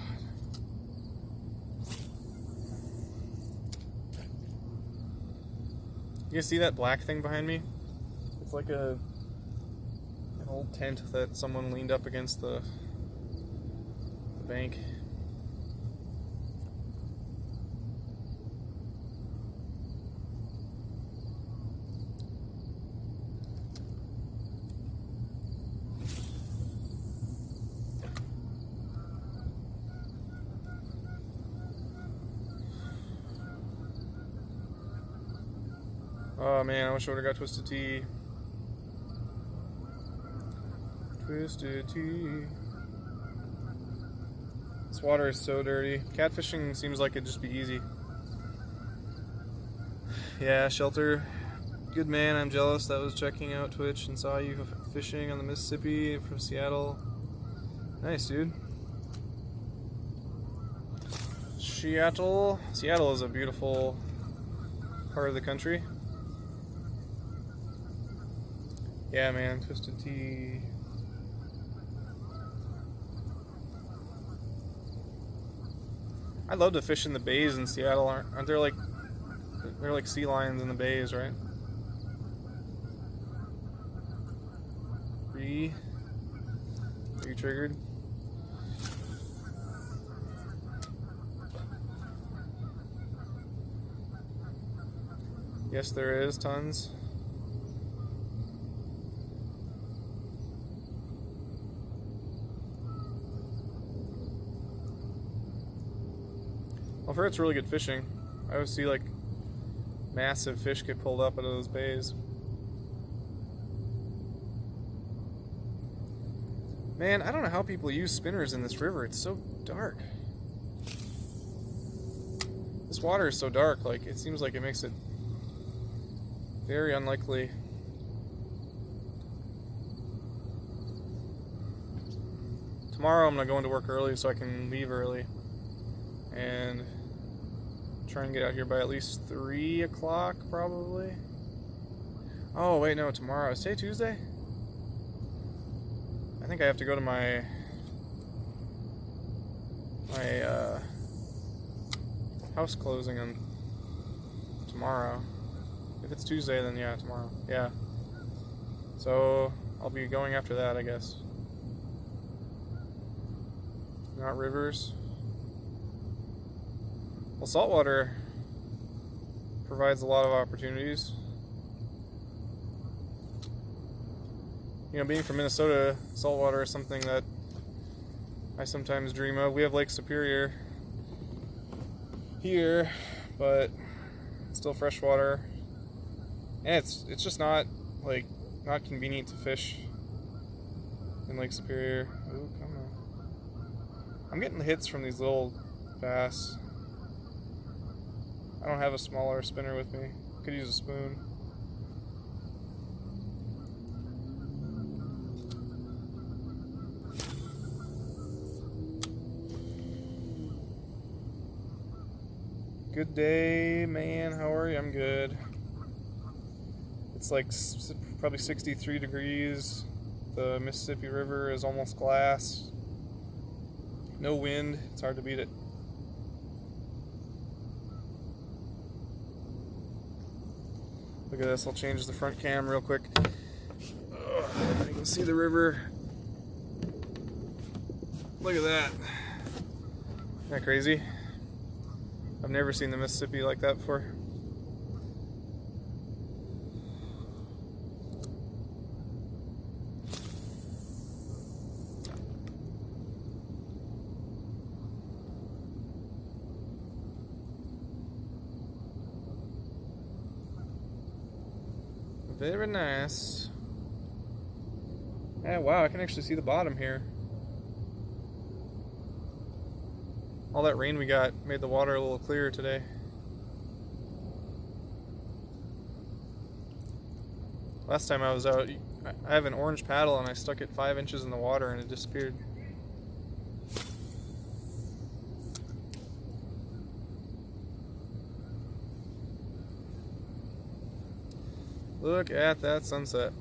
You guys see that black thing behind me? It's like an old tent that someone leaned up against the bank. Oh man, I wish I would have got Twisted Tea. Twisted Tea. This water is so dirty. Catfishing seems like it'd just be easy. Yeah, Shelter. Good man, I'm jealous. That was checking out Twitch and saw you fishing on the Mississippi from Seattle. Nice, dude. Seattle. Seattle is a beautiful part of the country. Yeah, man, Twisted Tea. I'd love to fish in the bays in Seattle. Aren't there like they're like sea lions in the bays, right? Are you triggered? Yes, there is tons. I've heard it's really good fishing. I always see like massive fish get pulled up out of those bays. Man, I don't know how people use spinners in this river. It's so dark. This water is so dark, like it seems like it makes it very unlikely. Tomorrow I'm gonna go into work early so I can leave early and try and get out here by at least 3 o'clock probably. Oh wait, no, tomorrow. Is today Tuesday? I think I have to go to my house closing on tomorrow. If it's Tuesday, then yeah, tomorrow. Yeah. So I'll be going after that, I guess. Not rivers. Well, saltwater provides a lot of opportunities. You know, being from Minnesota, saltwater is something that I sometimes dream of. We have Lake Superior here, but it's still freshwater. And it's just not convenient to fish in Lake Superior. Ooh, come on. I'm getting the hits from these little bass. I don't have a smaller spinner with me. Could use a spoon. Good day, man. How are you? I'm good. It's like probably 63 degrees. The Mississippi River is almost glass. No wind. It's hard to beat it. Look at this. I'll change the front cam real quick. You can see the river. Look at that. Isn't that crazy? I've never seen the Mississippi like that before. Very nice. Yeah, wow, I can actually see the bottom here. All that rain we got made the water a little clearer today. Last time I was out, I have an orange paddle and I stuck it 5 inches in the water and it disappeared. Look at that sunset.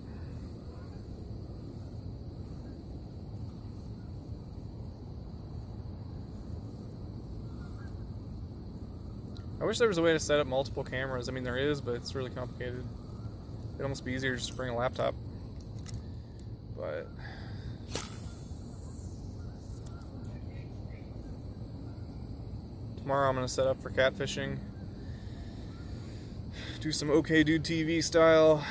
I wish there was a way to set up multiple cameras. I mean, there is, but it's really complicated. It'd almost be easier just to bring a laptop. But tomorrow I'm going to set up for catfishing. Do some OK Dude TV style.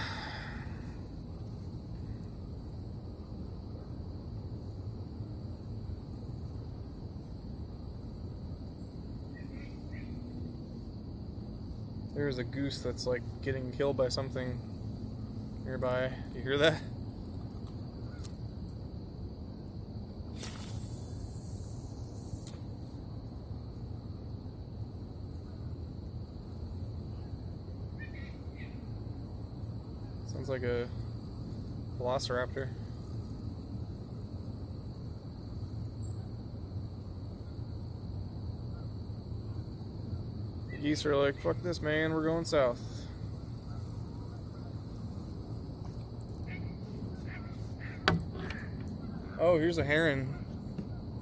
There's a goose that's like getting killed by something nearby. Do you hear that? Sounds like a velociraptor. The geese are like, fuck this, man, we're going south. Oh, here's a heron.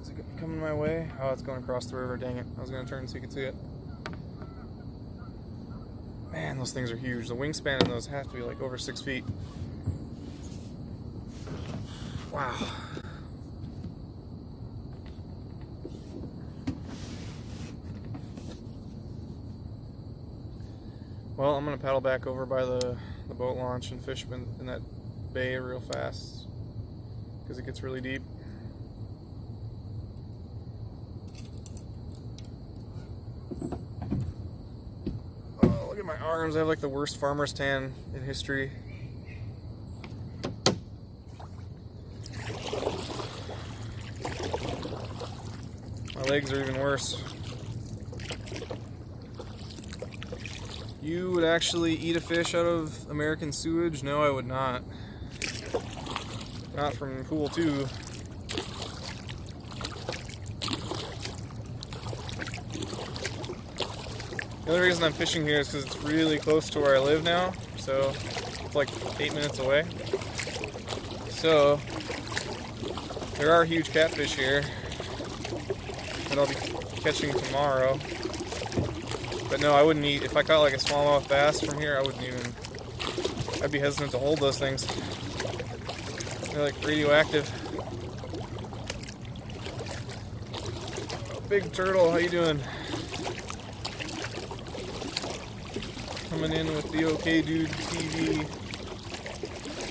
Is it coming my way? Oh, it's going across the river. Dang it. I was going to turn so you could see it. Man, those things are huge. The wingspan in those have to be like over 6 feet. Wow. Well, I'm going to paddle back over by the boat launch and fish in that bay real fast because it gets really deep. Oh, look at my arms. I have like the worst farmer's tan in history. My legs are even worse. You would actually eat a fish out of American sewage? No, I would not. Not from pool 2. The only reason I'm fishing here is because it's really close to where I live now. So it's like 8 minutes away. So there are huge catfish here that I'll be catching tomorrow. But no, I wouldn't eat. If I caught like a smallmouth bass from here, I wouldn't even. I'd be hesitant to hold those things. They're like radioactive. Oh, big turtle, how you doing? Coming in with the OK Dude TV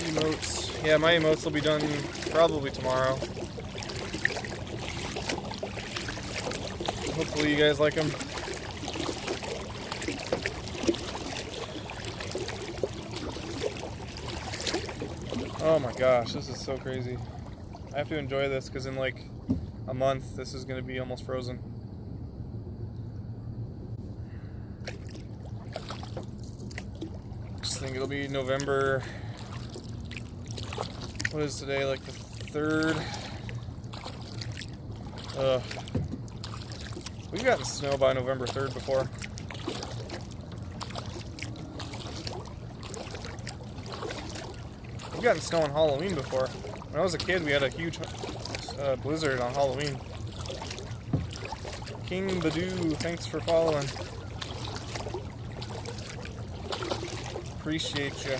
emotes. Yeah, my emotes will be done probably tomorrow. Hopefully you guys like them. Oh my gosh, this is so crazy. I have to enjoy this because in like a month this is going to be almost frozen. Just think it'll be November. What is today? Like the 3rd? We've gotten snow by November 3rd before. We've gotten snow on Halloween before. When I was a kid, we had a huge blizzard on Halloween. King Badoo, thanks for following. Appreciate you.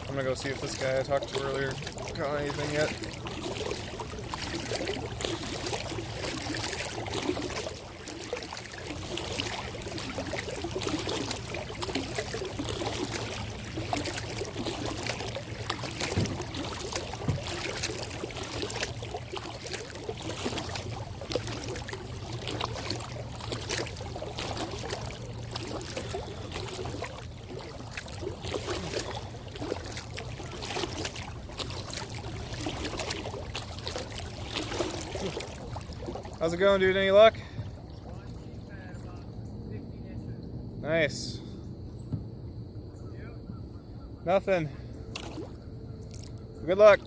I'm gonna go see if this guy I talked to earlier caught anything yet. How's it going, dude? Any luck? Nice. Nothing. Good luck.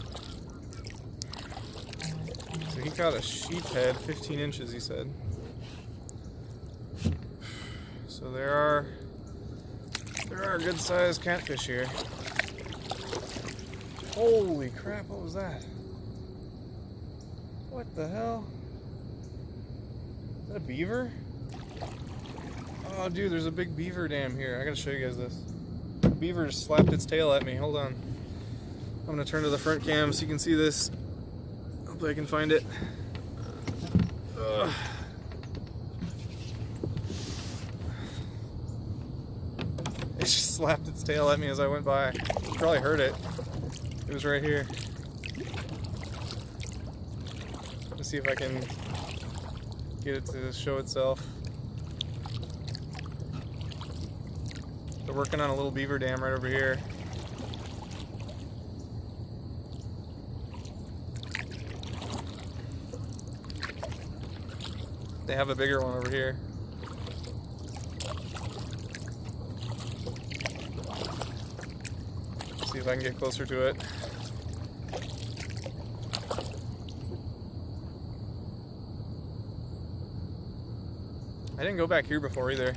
So he caught a sheephead, 15 inches, he said. So there are good sized catfish here. Holy crap, what was that? What the hell? Is that a beaver? Oh, dude, there's a big beaver dam here. I gotta show you guys this. The beaver just slapped its tail at me. Hold on. I'm gonna turn to the front cam so you can see this. Hopefully I can find it. Ugh. It just slapped its tail at me as I went by. You probably heard it. It was right here. Let's see if I can get it to show itself. They're working on a little beaver dam right over here. They have a bigger one over here. See if I can get closer to it. I didn't go back here before either.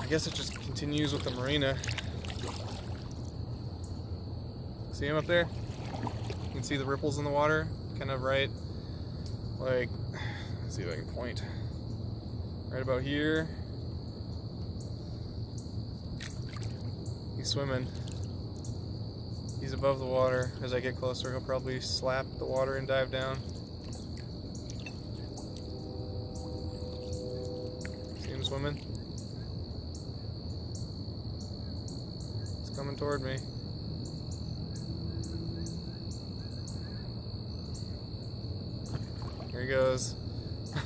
I guess it just continues with the marina. See him up there? You can see the ripples in the water, kind of right, like, let's see if I can point. Right about here. He's swimming. He's above the water. As I get closer, he'll probably slap the water and dive down. See him swimming? He's coming toward me. Here he goes.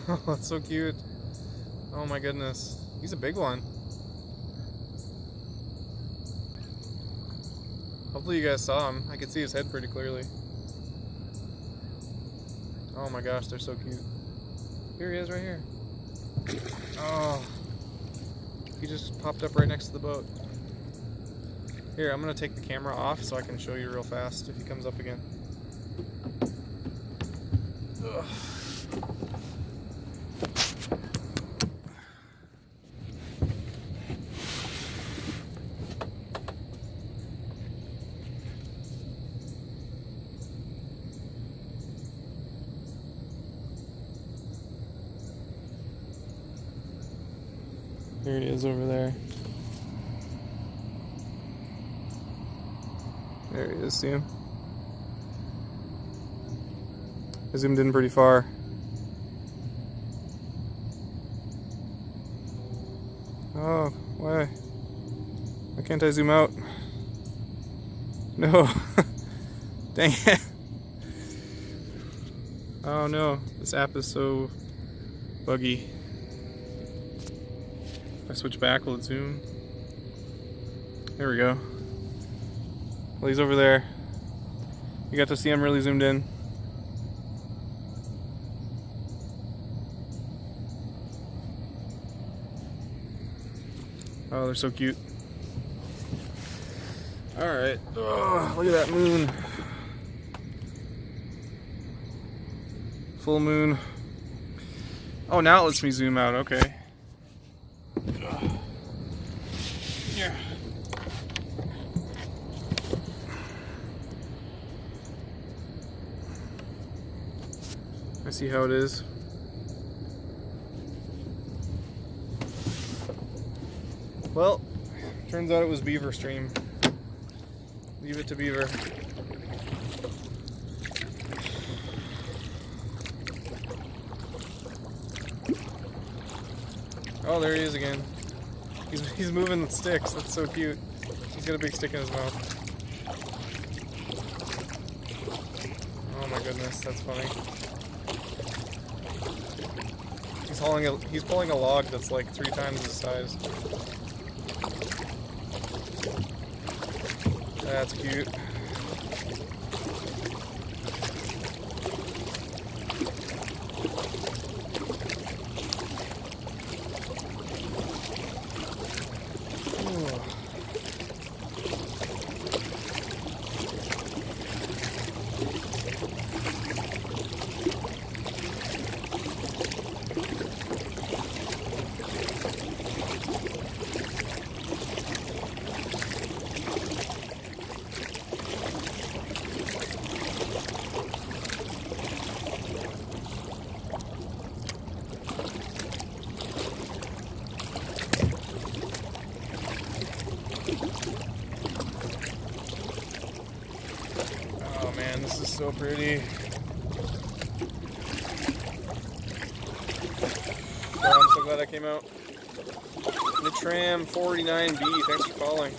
Oh, that's so cute. Oh my goodness. He's a big one. Hopefully you guys saw him. I could see his head pretty clearly. Oh my gosh, they're so cute. Here he is right here. Oh. He just popped up right next to the boat. Here, I'm gonna take the camera off so I can show you real fast if he comes up again. Ugh. There he is over there. There he is, see him? I zoomed in pretty far. Oh, why? Why can't I zoom out? No. Dang it. Oh no, this app is so buggy. If I switch back, will it zoom? There we go. Well, he's over there. You got to see him really zoomed in. Oh, they're so cute. Alright. Oh, look at that moon. Full moon. Oh, now it lets me zoom out. Okay. Here. I see how it is. Well, turns out it was beaver stream. Leave it to beaver. Oh, there he is again. He's moving the sticks. That's so cute. He's got a big stick in his mouth. Oh my goodness, that's funny. He's pulling a log that's like 3 times his size. That's cute. Oh man, this is so pretty. Oh, I'm so glad I came out. The Tram 49B, thanks for calling.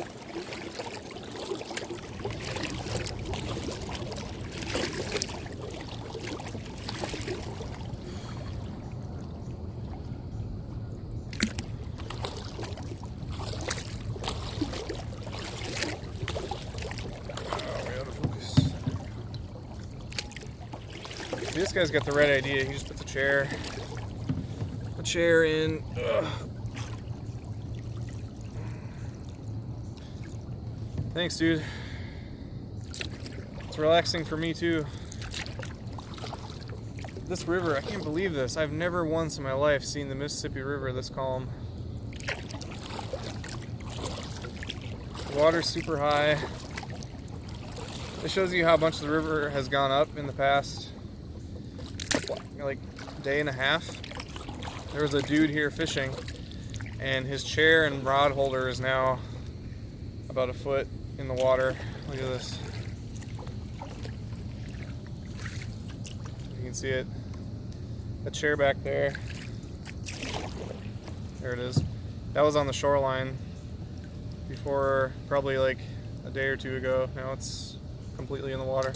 This guy's got the right idea. He just put the chair in. Ugh. Thanks, dude. It's relaxing for me too. This river, I can't believe this. I've never once in my life seen the Mississippi River this calm. The water's super high. This shows you how much the river has gone up in the past, like, day and a half. There was a dude here fishing, and his chair and rod holder is now about a foot in the water. Look at this. You can see it. The chair back there. There it is. That was on the shoreline before, probably like a day or two ago. Now it's completely in the water.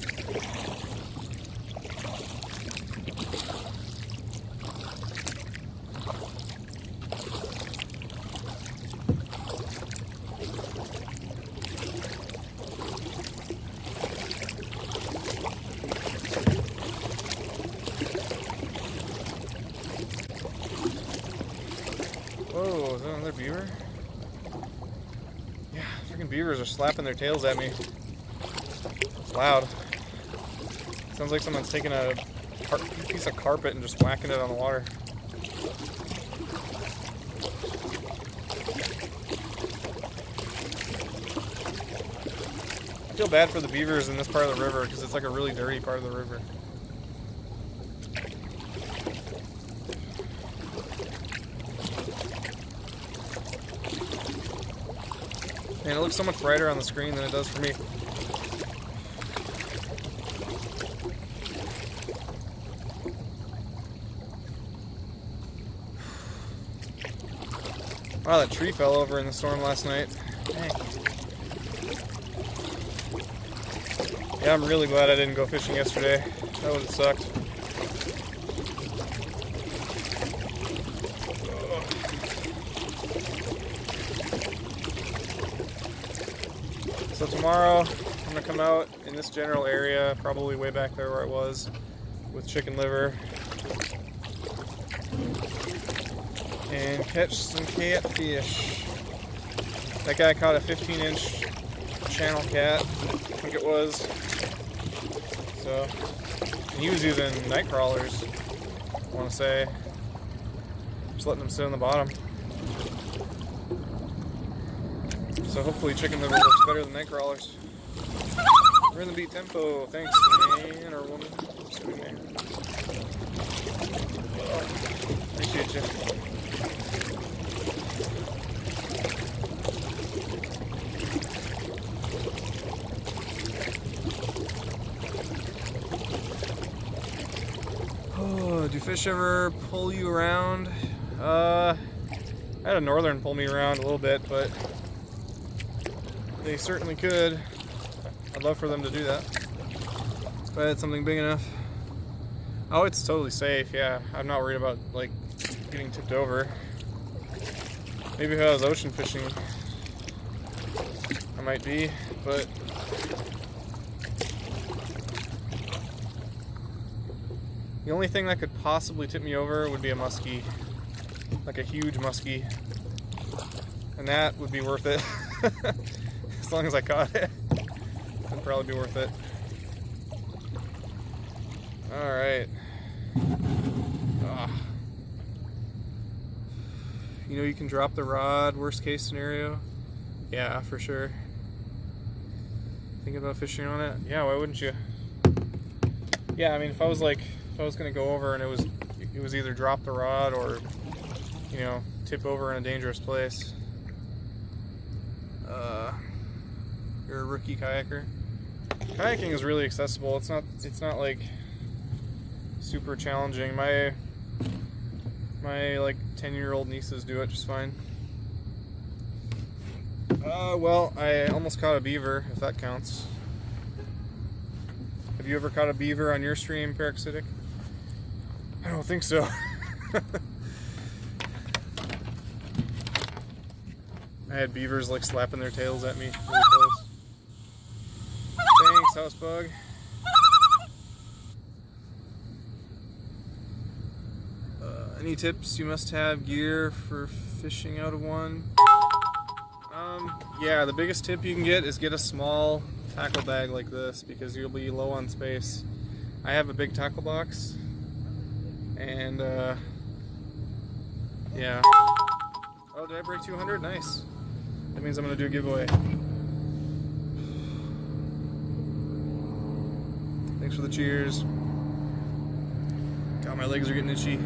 Whoa, is that another beaver? Yeah, freaking beavers are slapping their tails at me. It's loud. Sounds like someone's taking a piece of carpet and just whacking it on the water. I feel bad for the beavers in this part of the river because it's like a really dirty part of the river. Man, it looks so much brighter on the screen than it does for me. Wow, that tree fell over in the storm last night. Dang. Yeah, I'm really glad I didn't go fishing yesterday. That would have sucked. So tomorrow, I'm gonna come out in this general area, probably way back there where I was, with chicken liver, and catch some catfish. That guy caught a 15-inch channel cat, I think it was. So, and he was using night crawlers, I want to say. Just letting them sit on the bottom. So hopefully chicken liver works better than night crawlers. We're in the beat tempo. Thanks, man or woman. Excuse me. Appreciate you. Oh, do fish ever pull you around? I had a northern pull me around a little bit, but they certainly could. I'd love for them to do that if I had something big enough. Oh, it's totally safe, yeah. I'm not worried about, like, getting tipped over. Maybe if I was ocean fishing, I might be, but the only thing that could possibly tip me over would be a muskie. Like a huge muskie. And that would be worth it. As long as I caught it, it'd probably be worth it. Alright. You know you can drop the rod, worst case scenario? Yeah, for sure. Thinking about fishing on it? Yeah, why wouldn't you? Yeah, I mean, if I was gonna go over and it was either drop the rod or, you know, tip over in a dangerous place. You're a rookie kayaker. Kayaking is really accessible. It's not like super challenging. My like 10-year-old nieces do it just fine. Well, I almost caught a beaver, if that counts. Have you ever caught a beaver on your stream, Parasitic? I don't think so. I had beavers like slapping their tails at me really close. Thanks, Housebug. Any tips? You must have gear for fishing out of one. Yeah, the biggest tip you can get is get a small tackle bag like this because you'll be low on space. I have a big tackle box, and yeah. Oh, did I break 200? Nice. That means I'm gonna do a giveaway. Thanks for the cheers. God, my legs are getting itchy.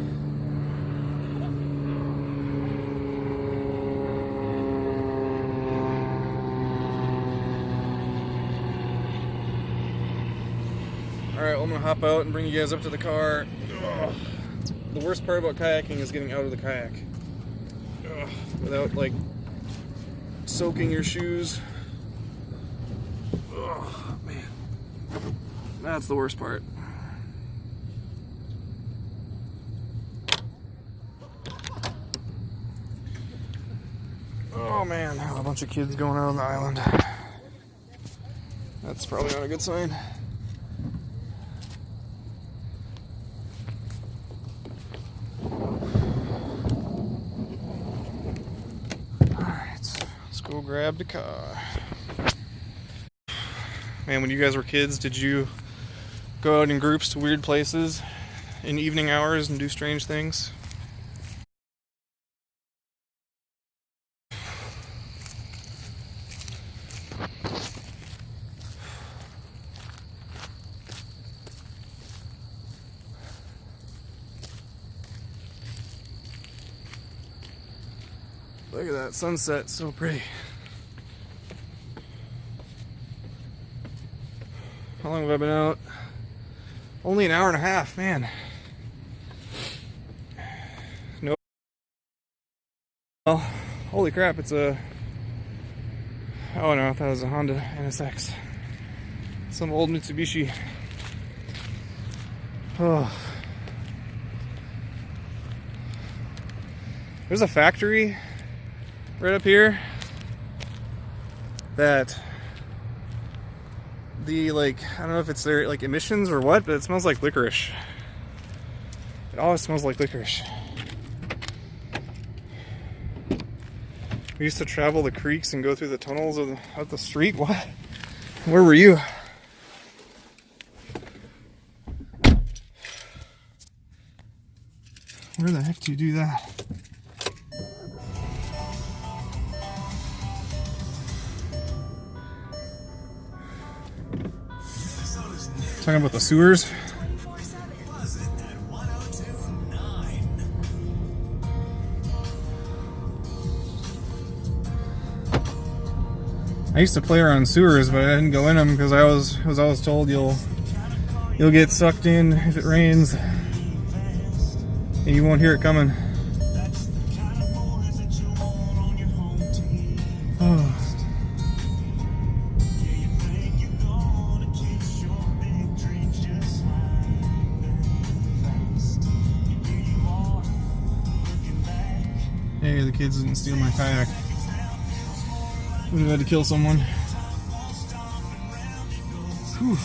Alright, well, I'm gonna hop out and bring you guys up to the car. Ugh. The worst part about kayaking is getting out of the kayak. Ugh. Without, like, soaking your shoes. Oh, man. That's the worst part. Oh man, a bunch of kids going out on the island. That's probably not a good sign. Alright, let's go grab the car. Man, when you guys were kids, did you go out in groups to weird places in evening hours and do strange things? Look at that sunset, so pretty. How long have I been out? Only an hour and a half, man. No. Well, holy crap, it's a... Oh no, that was a Honda NSX. Some old Mitsubishi. Oh. There's a factory right up here that the, like, I don't know if it's their, like, emissions or what, but it smells like licorice. It always smells like licorice. We used to travel the creeks and go through the tunnels of the street. What? Where were you? Where the heck do you do that? Talking about the sewers. I used to play around sewers, but I didn't go in them because I was always told you'll get sucked in if it rains, and you won't hear it coming. Oh. Hey, the kids didn't steal my kayak. We had to kill someone. Whew.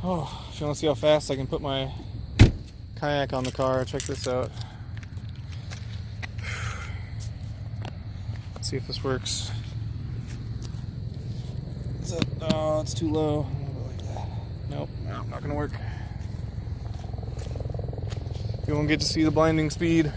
Oh, if you want to see how fast I can put my kayak on the car, check this out. Let's see if this works. Oh, it's too low. Nope, not gonna work. You won't get to see the blinding speed.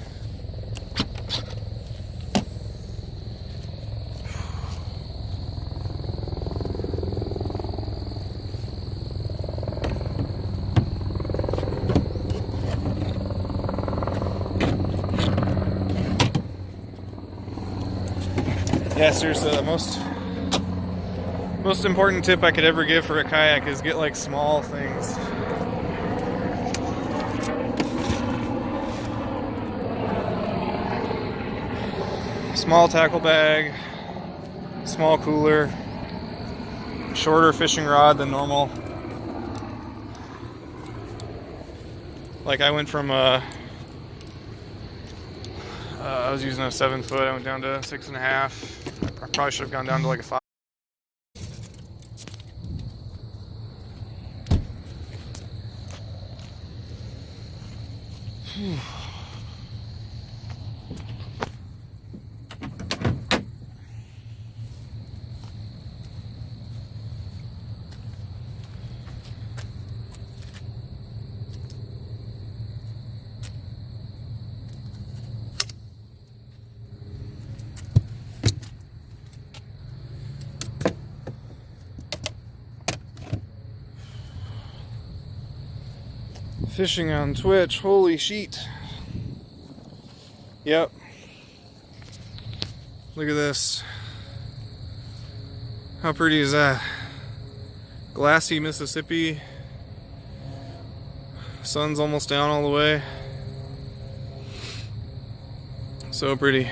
Yeah, seriously, the most important tip I could ever give for a kayak is get like small things. Small tackle bag, small cooler, shorter fishing rod than normal. Like I went from I was using a 7-foot, I went down to 6.5. I probably should have gone down to like a 5. Fishing on Twitch, holy sheet. Yep. Look at this. How pretty is that? Glassy Mississippi. Sun's almost down all the way. So pretty.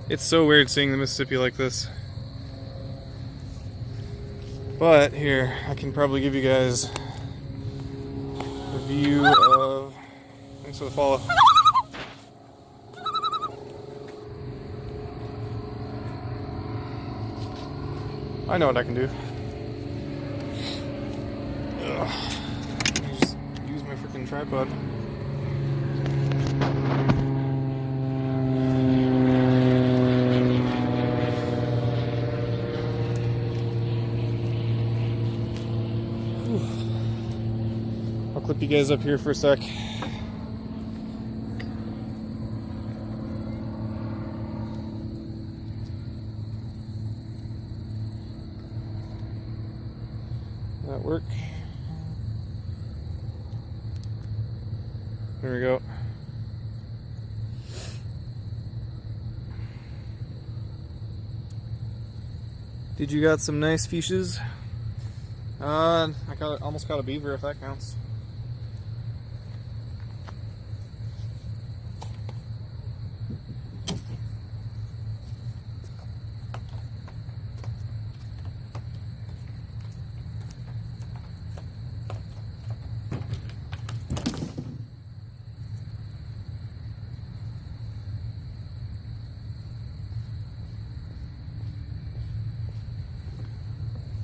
It's so weird seeing the Mississippi like this. But here, I can probably give you guys a view of... Thanks for the follow. I know what I can do. Ugh. Let me just use my freaking tripod. I'll clip you guys up here for a sec. That work? There we go. Did you got some nice fishes? I almost caught a beaver, if that counts.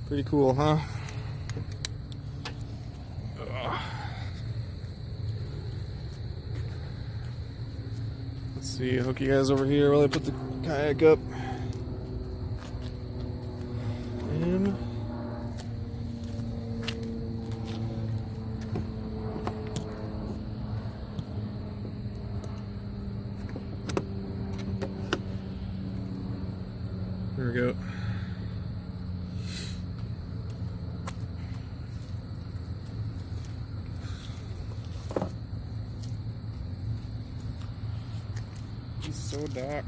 Pretty cool, huh? Let's see, hook you guys over here while I put the kayak up. And there we go. He's so dark.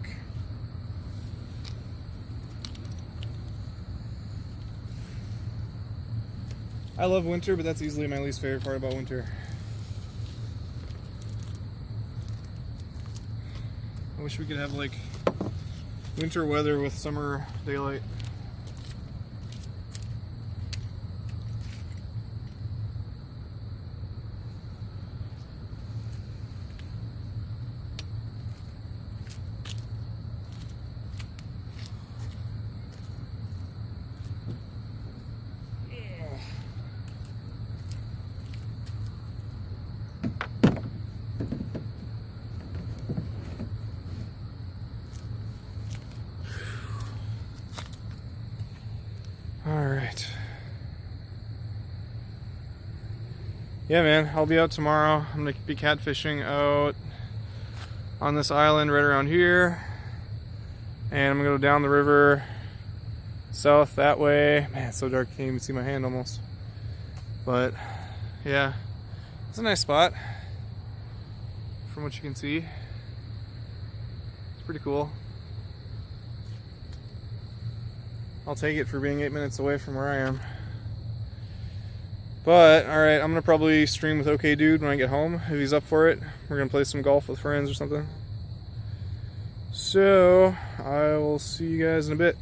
I love winter, but that's easily my least favorite part about winter. I wish we could have like winter weather with summer daylight. Alright. Yeah, man, I'll be out tomorrow. I'm gonna be catfishing out on this island right around here. And I'm gonna go down the river south that way. Man, it's so dark, I can't even see my hand almost. But, yeah, it's a nice spot from what you can see. It's pretty cool. I'll take it for being 8 minutes away from where I am. But, alright, I'm gonna probably stream with OK Dude when I get home, if he's up for it. We're gonna play some golf with friends or something. So, I will see you guys in a bit.